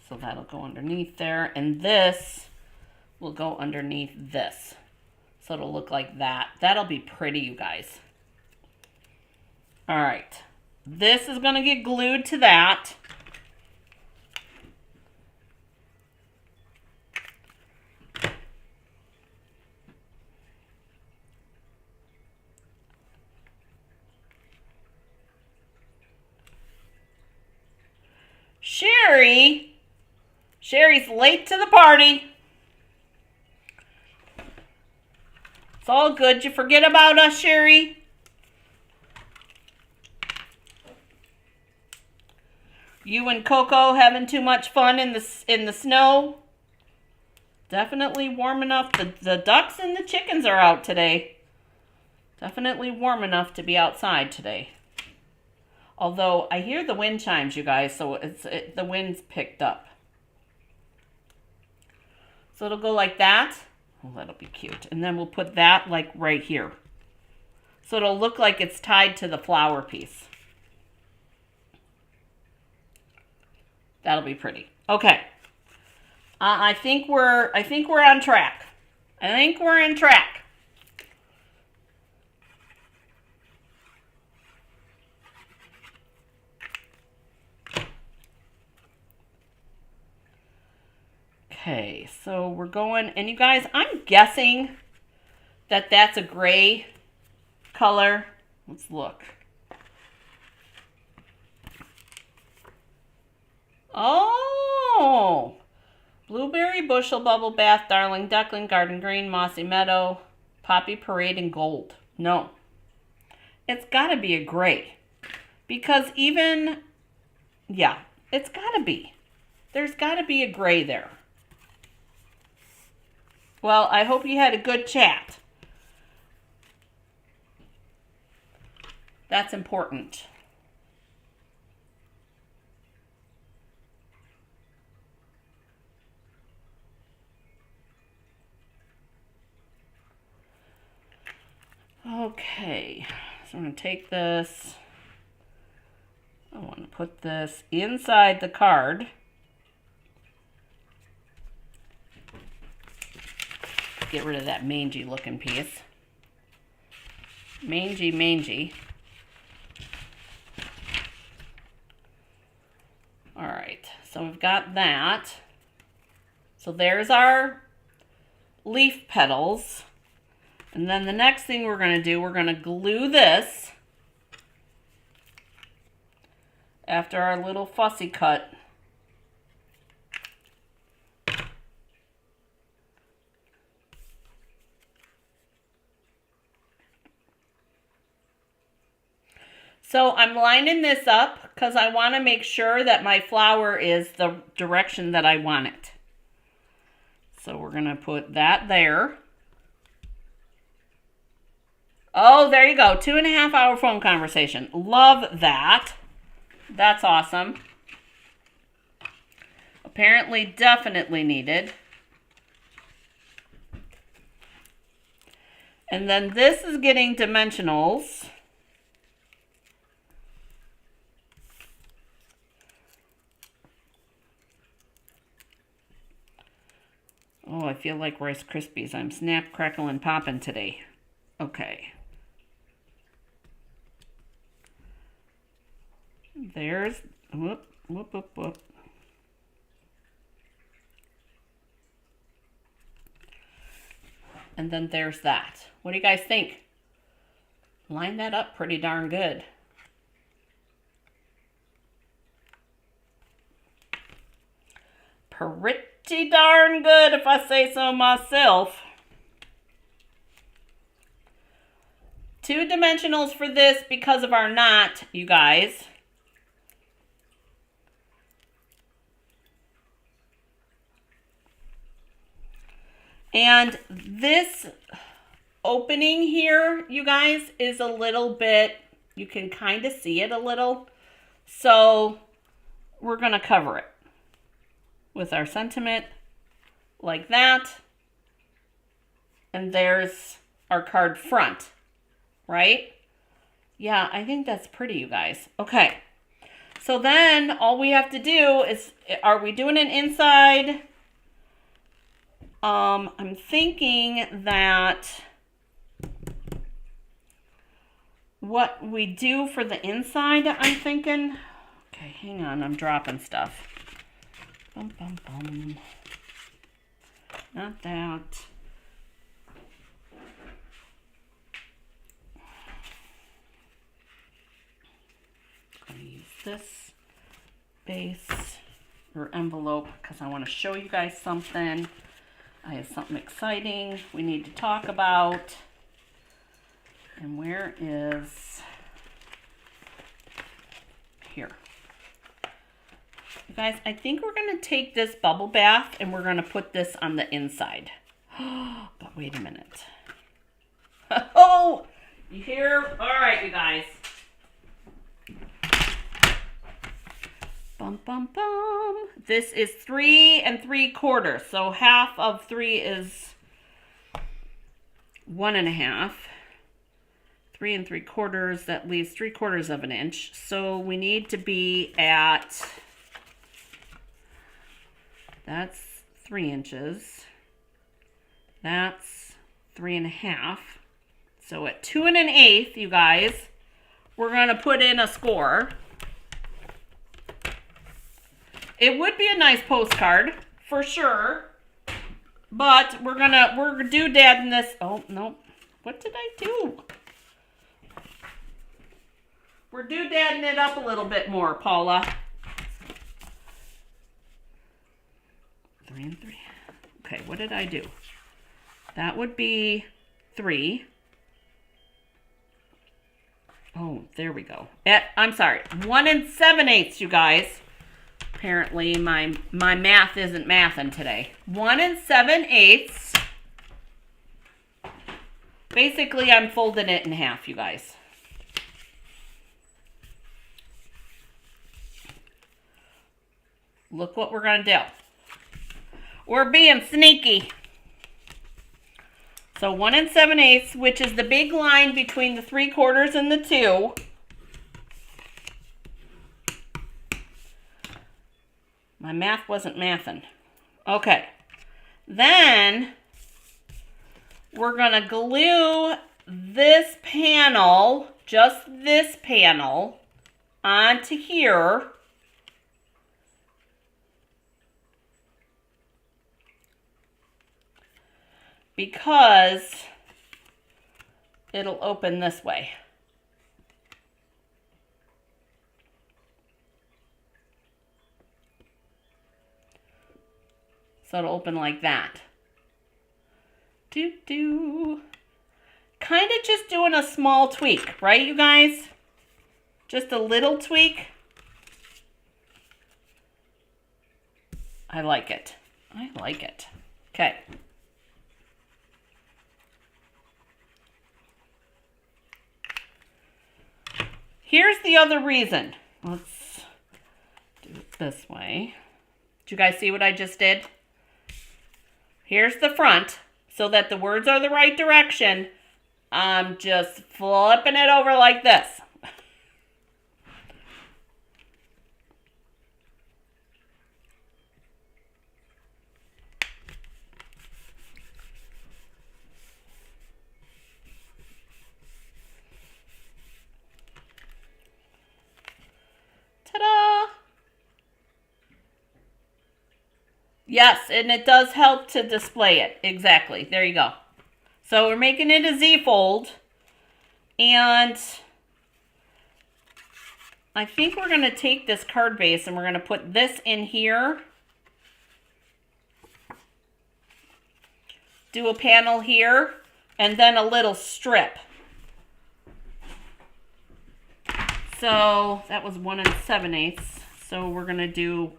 Speaker 1: So that'll go underneath there, and this will go underneath this. So it'll look like that. That'll be pretty, you guys. All right. This is going to get glued to that. Sherry's late to the party. It's all good. You forget about us, Sherry. You and Coco having too much fun in the snow. Definitely warm enough. The ducks and the chickens are out today. Definitely warm enough to be outside today. Although I hear the wind chimes, you guys, so the wind's picked up. So it'll go like that. Oh, that'll be cute. And then we'll put that like right here. So it'll look like it's tied to the flower piece. That'll be pretty. Okay. I think we're on track. I think we're in track. Okay, so we're going, and you guys, I'm guessing that that's a gray color. Let's look. Oh, blueberry bushel, bubble bath, darling duckling, garden green, mossy meadow, poppy parade, and gold. No, it's got to be a gray, because even, yeah, it's got to be. There's got to be a gray there. Well, I hope you had a good chat. That's important. Okay, so I'm going to take this. I want to put this inside the card. Get rid of that mangy looking piece. Mangy. All right, so we've got that. So there's our leaf petals. And then the next thing we're going to do, we're going to glue this after our little fussy cut. So I'm lining this up because I want to make sure that my flower is the direction that I want it. So we're going to put that there. Oh, there you go. 2.5 hour phone conversation. Love that. That's awesome. Apparently, definitely needed. And then this is getting dimensionals. Oh, I feel like Rice Krispies. I'm snap, crackle, and popping today. Okay. There's, whoop, whoop, whoop, whoop. And then there's that. What do you guys think? Line that up pretty darn good. Pretty darn good, if I say so myself. 2 dimensionals for this because of our knot, you guys. And this opening here, you guys, is a little bit, you can kind of see it a little. So we're going to cover it with our sentiment like that. And there's our card front, right? Yeah, I think that's pretty, you guys. Okay. So then all we have to do is, are we doing an inside? I'm thinking that what we do for the inside, I'm thinking, okay, hang on, I'm dropping stuff. Bum, bum, bum. Not that. I'm going to use this base or envelope because I want to show you guys something. I have something exciting we need to talk about. And where is, here. You guys, I think we're going to take this bubble bath and we're going to put this on the inside. But wait a minute. Oh, you hear? All right, you guys. Bum, bum, bum. This is 3 3/4. So half of 3 is 1.5. 3 3/4, that leaves 3/4 of an inch. So we need to be at, that's 3 inches. That's 3.5. So at 2 1/8, you guys, we're going to put in a score. It would be a nice postcard, for sure. But we're doodadding this. Oh, no. What did I do? We're doodadding it up a little bit more, Paula. 3 3. Okay, what did I do? That would be 3. Oh, there we go. I'm sorry. 1 7/8, you guys. Apparently, my math isn't mathin' today. 1 7/8. Basically, I'm folding it in half, you guys. Look what we're going to do. We're being sneaky. So 1 7/8, which is the big line between the 3/4 and the 2. My math wasn't mathin'. Okay. Then we're going to glue this panel, just this panel, onto here. Because it'll open this way. So it'll open like that. Kind of just doing a small tweak, right, you guys? Just a little tweak. I like it. I like it. Okay. Here's the other reason. Let's do it this way. Did you guys see what I just did? Here's the front, so that the words are the right direction. I'm just flipping it over like this. Ta-da! Yes, and it does help to display it. Exactly. There you go. So we're making it a Z-fold. And I think we're going to take this card base and we're going to put this in here. Do a panel here. And then a little strip. So that was 1 7/8. So we're going to do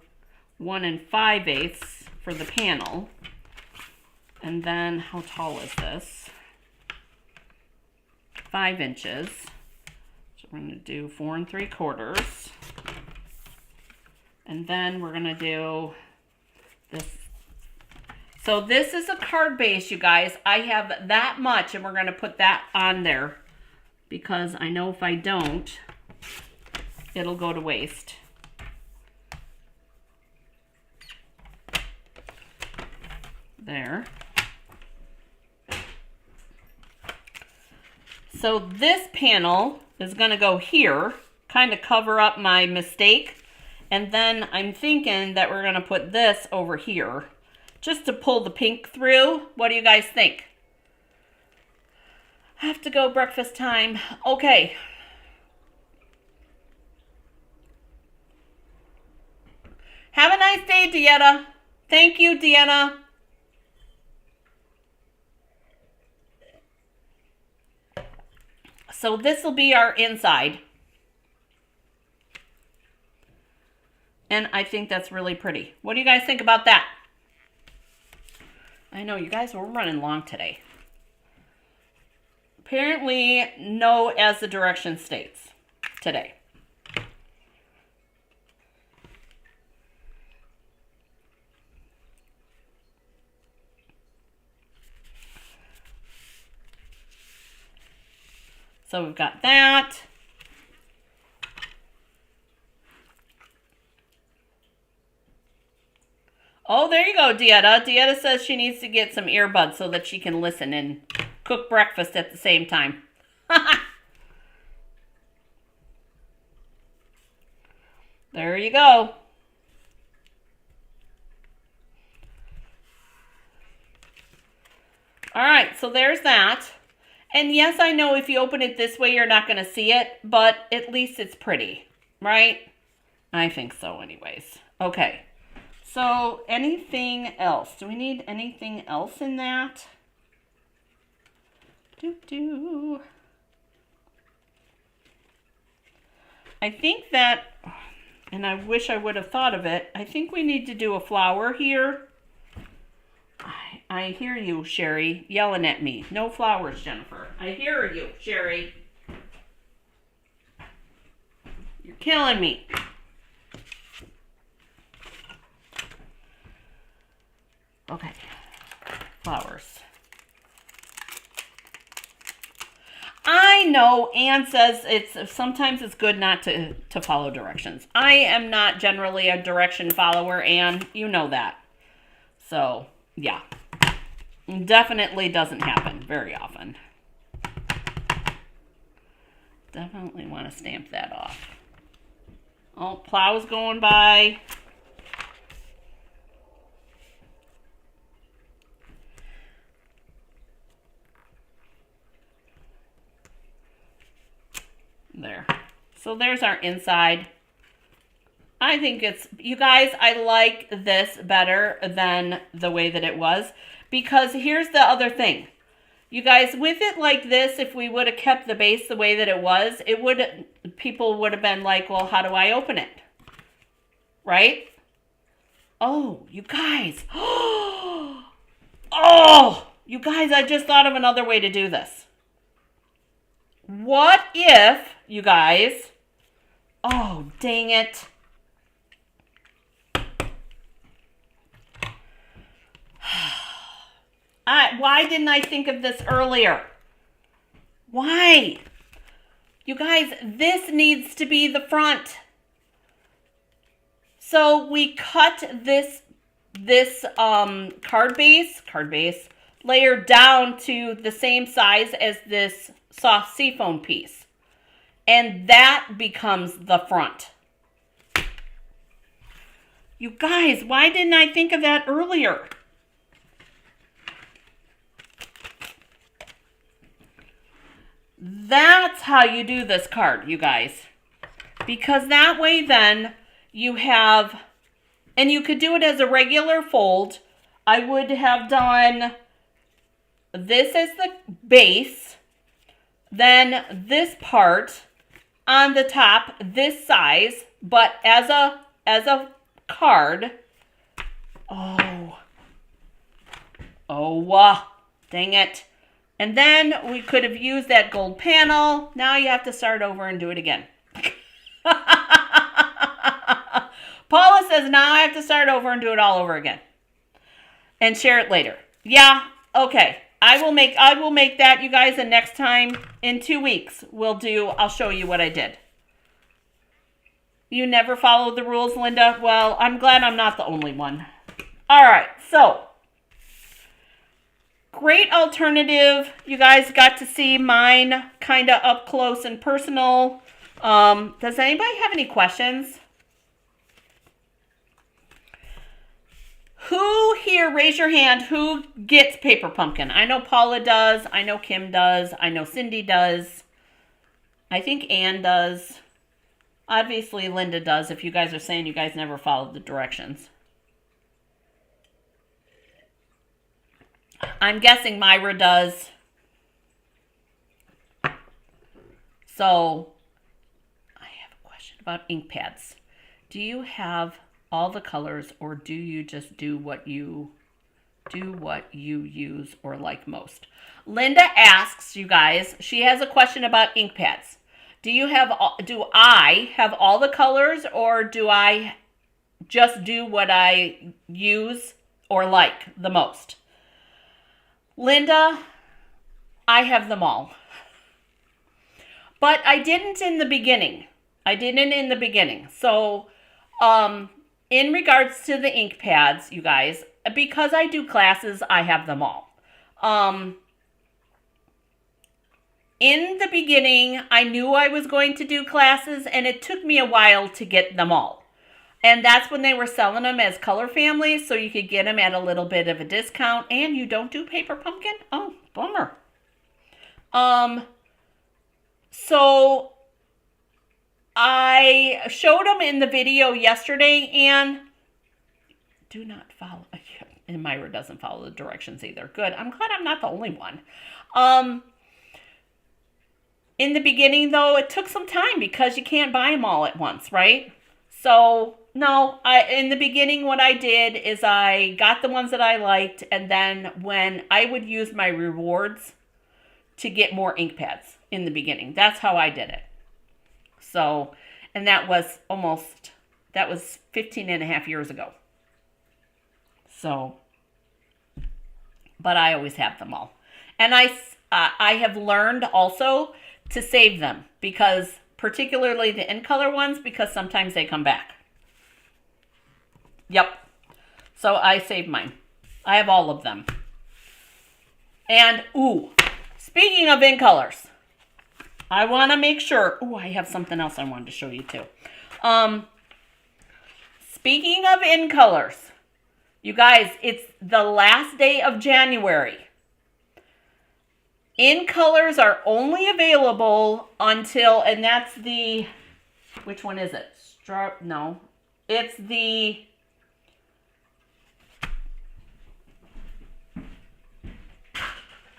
Speaker 1: 1 5/8 for the panel. And then how tall is this? 5 inches. So we're going to do 4 3/4. And then we're going to do this. So this is a card base, you guys. I have that much, and we're going to put that on there because I know if I don't, it'll go to waste. There. So this panel is going to go here, kind of cover up my mistake. And then I'm thinking that we're going to put this over here just to pull the pink through. What do you guys think? I have to go, breakfast time. Okay. Have a nice day, Deanna. Thank you, Deanna. So this will be our inside. And I think that's really pretty. What do you guys think about that? I know you guys were running long today. Apparently, no as the direction states today. So we've got that. Oh, there you go, Dieta. Dieta says she needs to get some earbuds so that she can listen and cook breakfast at the same time. There you go. All right, so there's that. And yes, I know if you open it this way, you're not going to see it, but at least it's pretty, right? I think so anyways. Okay, so anything else? Do we need anything else in that? I think that, and I wish I would have thought of it, I think we need to do a flower here. I hear you, Sherry, yelling at me. No flowers, Jennifer. I hear you, Sherry. You're killing me. Okay, flowers. I know Anne says sometimes it's good not to follow directions. I am not generally a direction follower, Anne. You know that. So, yeah. Definitely doesn't happen very often. Definitely want to stamp that off. Oh, plow's going by. There. So there's our inside. I think it's, you guys, I like this better than the way that it was. Because here's the other thing. You guys, with it like this, if we would have kept the base the way that it was, people would have been like, well, how do I open it? Right? Oh, you guys. Oh, you guys, I just thought of another way to do this. What if, you guys, oh, dang it. Why didn't I think of this earlier? Why? You guys, this needs to be the front. So we cut this card base layer down to the same size as this soft seafoam piece. And that becomes the front. You guys, why didn't I think of that earlier? That's how you do this card, you guys. Because that way then you have, and you could do it as a regular fold. I would have done this as the base, then this part on the top, this size, but as a card. Dang it. And then we could have used that gold panel. Now you have to start over and do it again. Paula says now I have to start over and do it all over again. And share it later. Yeah, okay. I will make that, you guys, and next time in 2 weeks I'll show you what I did. You never followed the rules, Linda? Well, I'm glad I'm not the only one. All right, so great alternative. You guys got to see mine kind of up close and personal. Does anybody have any questions? Who here, raise your hand, who gets Paper Pumpkin? I know Paula does. I know Kim does. I know Cindy does. I think Ann does. Obviously, Linda does, if you guys are saying you guys never followed the directions. I'm guessing Myra does. So, I have a question about ink pads. Do you have all the colors, or do you just do what you use or like most? Linda asks, you guys, she has a question about ink pads. Do I have all the colors, or do I just do what I use or like the most? Linda, I have them all. But I didn't in the beginning. So, in regards to the ink pads, you guys, because I do classes, I have them all. In the beginning, I knew I was going to do classes, and it took me a while to get them all. And that's when they were selling them as color families, so you could get them at a little bit of a discount. And you don't do Paper Pumpkin? Oh, bummer. So I showed them in the video yesterday, and do not follow. And Myra doesn't follow the directions either. Good. I'm glad I'm not the only one. In the beginning, though, it took some time because you can't buy them all at once, right? So, no, in the beginning, what I did is I got the ones that I liked, and then when I would use my rewards to get more ink pads in the beginning. That's how I did it. So, and that was 15 and a half years ago. So, but I always have them all. And I have learned also to save them, because particularly the in color ones, because sometimes they come back. Yep. So I saved mine. I have all of them. And, speaking of in colors, I want to make sure, I have something else I wanted to show you too. Speaking of in colors, you guys, it's the last day of January. In colors are only available until, and that's the, which one is it? No, it's the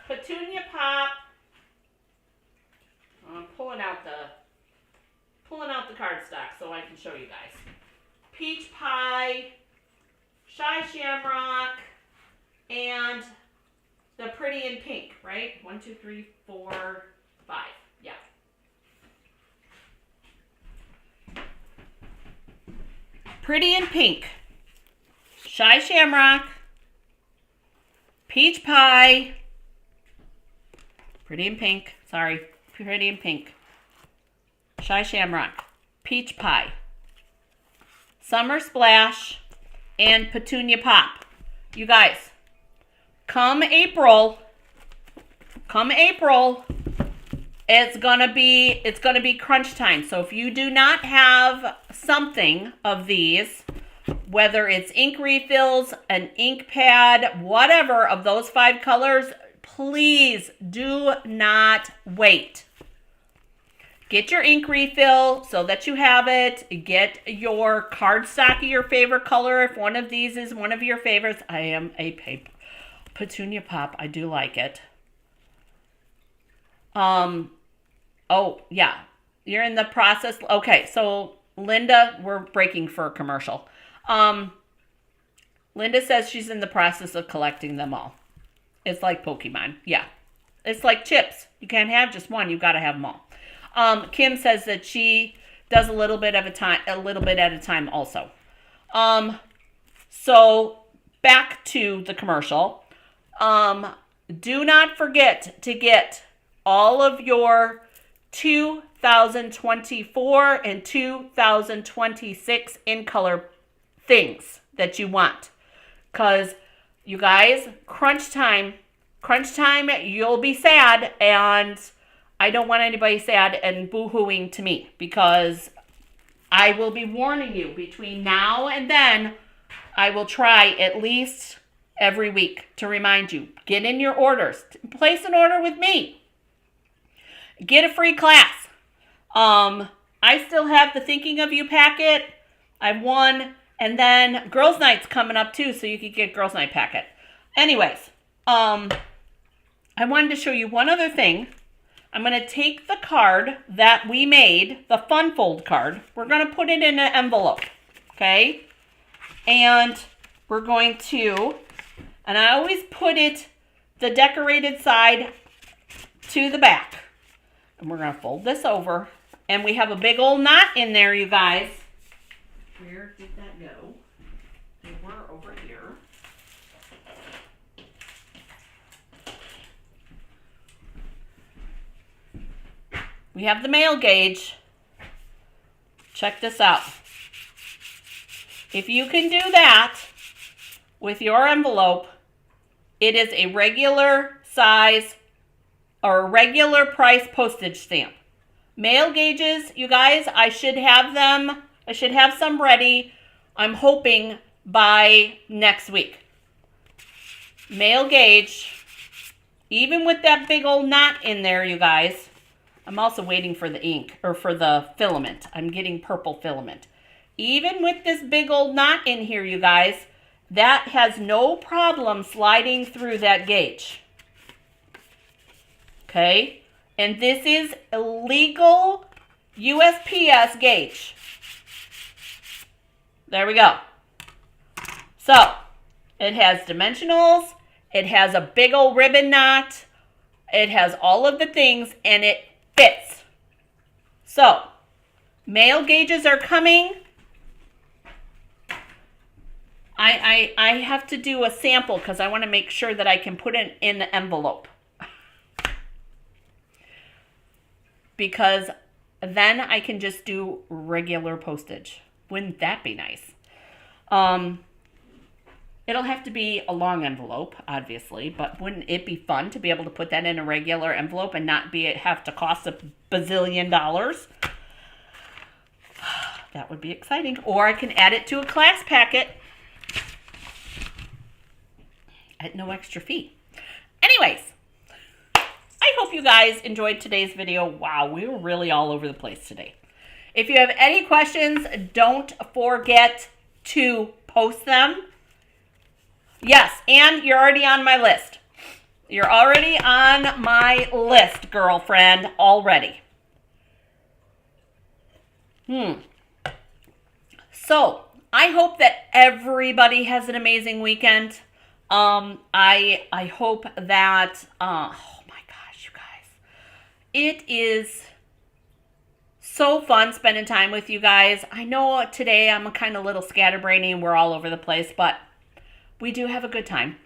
Speaker 1: Petunia show you guys. Peach Pie, Shy Shamrock, and the Pretty in Pink, right? 1, 2, 3, 4, 5. Yeah. Pretty in Pink, Shy Shamrock, Peach Pie, Pretty in Pink, sorry, Pretty in Pink, Shy Shamrock, Peach Pie, Summer Splash, and Petunia Pop. You guys, come April, it's gonna be crunch time. So if you do not have something of these, whether it's ink refills, an ink pad, whatever of those 5 colors, please do not wait. Get your ink refill so that you have it. Get your cardstock of your favorite color if one of these is one of your favorites. I am a Petunia Pop. I do like it. Oh, yeah. You're in the process. Okay, so Linda, we're breaking for a commercial. Linda says she's in the process of collecting them all. It's like Pokemon. Yeah. It's like chips. You can't have just one. You've got to have them all. Kim says that she does a little bit at a time also. So back to the commercial. Do not forget to get all of your 2024 and 2026 in color things that you want. Because you guys, crunch time, you'll be sad, and I don't want anybody sad and boo-hooing to me, because I will be warning you between now and then. I will try at least every week to remind you. Get in your orders. Place an order with me. Get a free class. I still have the Thinking of You packet. I've won. And then Girls Night's coming up too, so you can get Girls Night packet. Anyways, I wanted to show you one other thing. I'm going to take the card that we made, the Fun Fold card. We're going to put it in an envelope, okay? And we're going to, and I always put it, the decorated side to the back. And we're going to fold this over. And we have a big old knot in there, you guys. Where did that go? They were over here. We have the mail gauge. Check this out. If you can do that with your envelope, it is a regular size or a regular price postage stamp. Mail gauges, you guys, I should have them. I should have some ready. I'm hoping by next week. Mail gauge, even with that big old knot in there, you guys. I'm also waiting for the ink, or for the filament. I'm getting purple filament. Even with this big old knot in here, you guys, that has no problem sliding through that gauge. Okay? And this is a legal USPS gauge. There we go. So, it has dimensionals. It has a big old ribbon knot. It has all of the things, and it fits. So, mail gauges are coming. I have to do a sample because I want to make sure that I can put it in the envelope. Because then I can just do regular postage. Wouldn't that be nice? It'll have to be a long envelope, obviously, but wouldn't it be fun to be able to put that in a regular envelope and not have to cost a bazillion dollars? That would be exciting. Or I can add it to a class packet at no extra fee. Anyways, I hope you guys enjoyed today's video. Wow, we were really all over the place today. If you have any questions, don't forget to post them. Yes, and you're already on my list. You're already on my list, girlfriend, already. So I hope that everybody has an amazing weekend. I hope that oh my gosh, you guys, it is so fun spending time with you guys. I know today I'm kind of a little scatterbrainy and we're all over the place, but we do have a good time.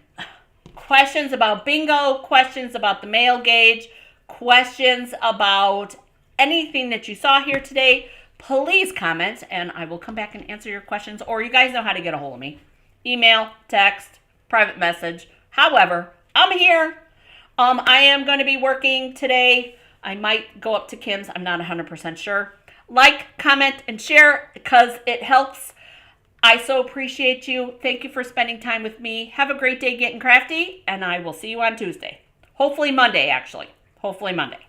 Speaker 1: Questions about bingo, questions about the male gauge, questions about anything that you saw here today, please comment and I will come back and answer your questions. Or you guys know how to get a hold of me. Email, text, private message. However, I'm here. I am going to be working today. I might go up to Kim's. I'm not 100% sure. Like, comment, and share because it helps. I so appreciate you. Thank you for spending time with me. Have a great day getting crafty, and I will see you on Tuesday. Hopefully Monday, actually. Hopefully Monday.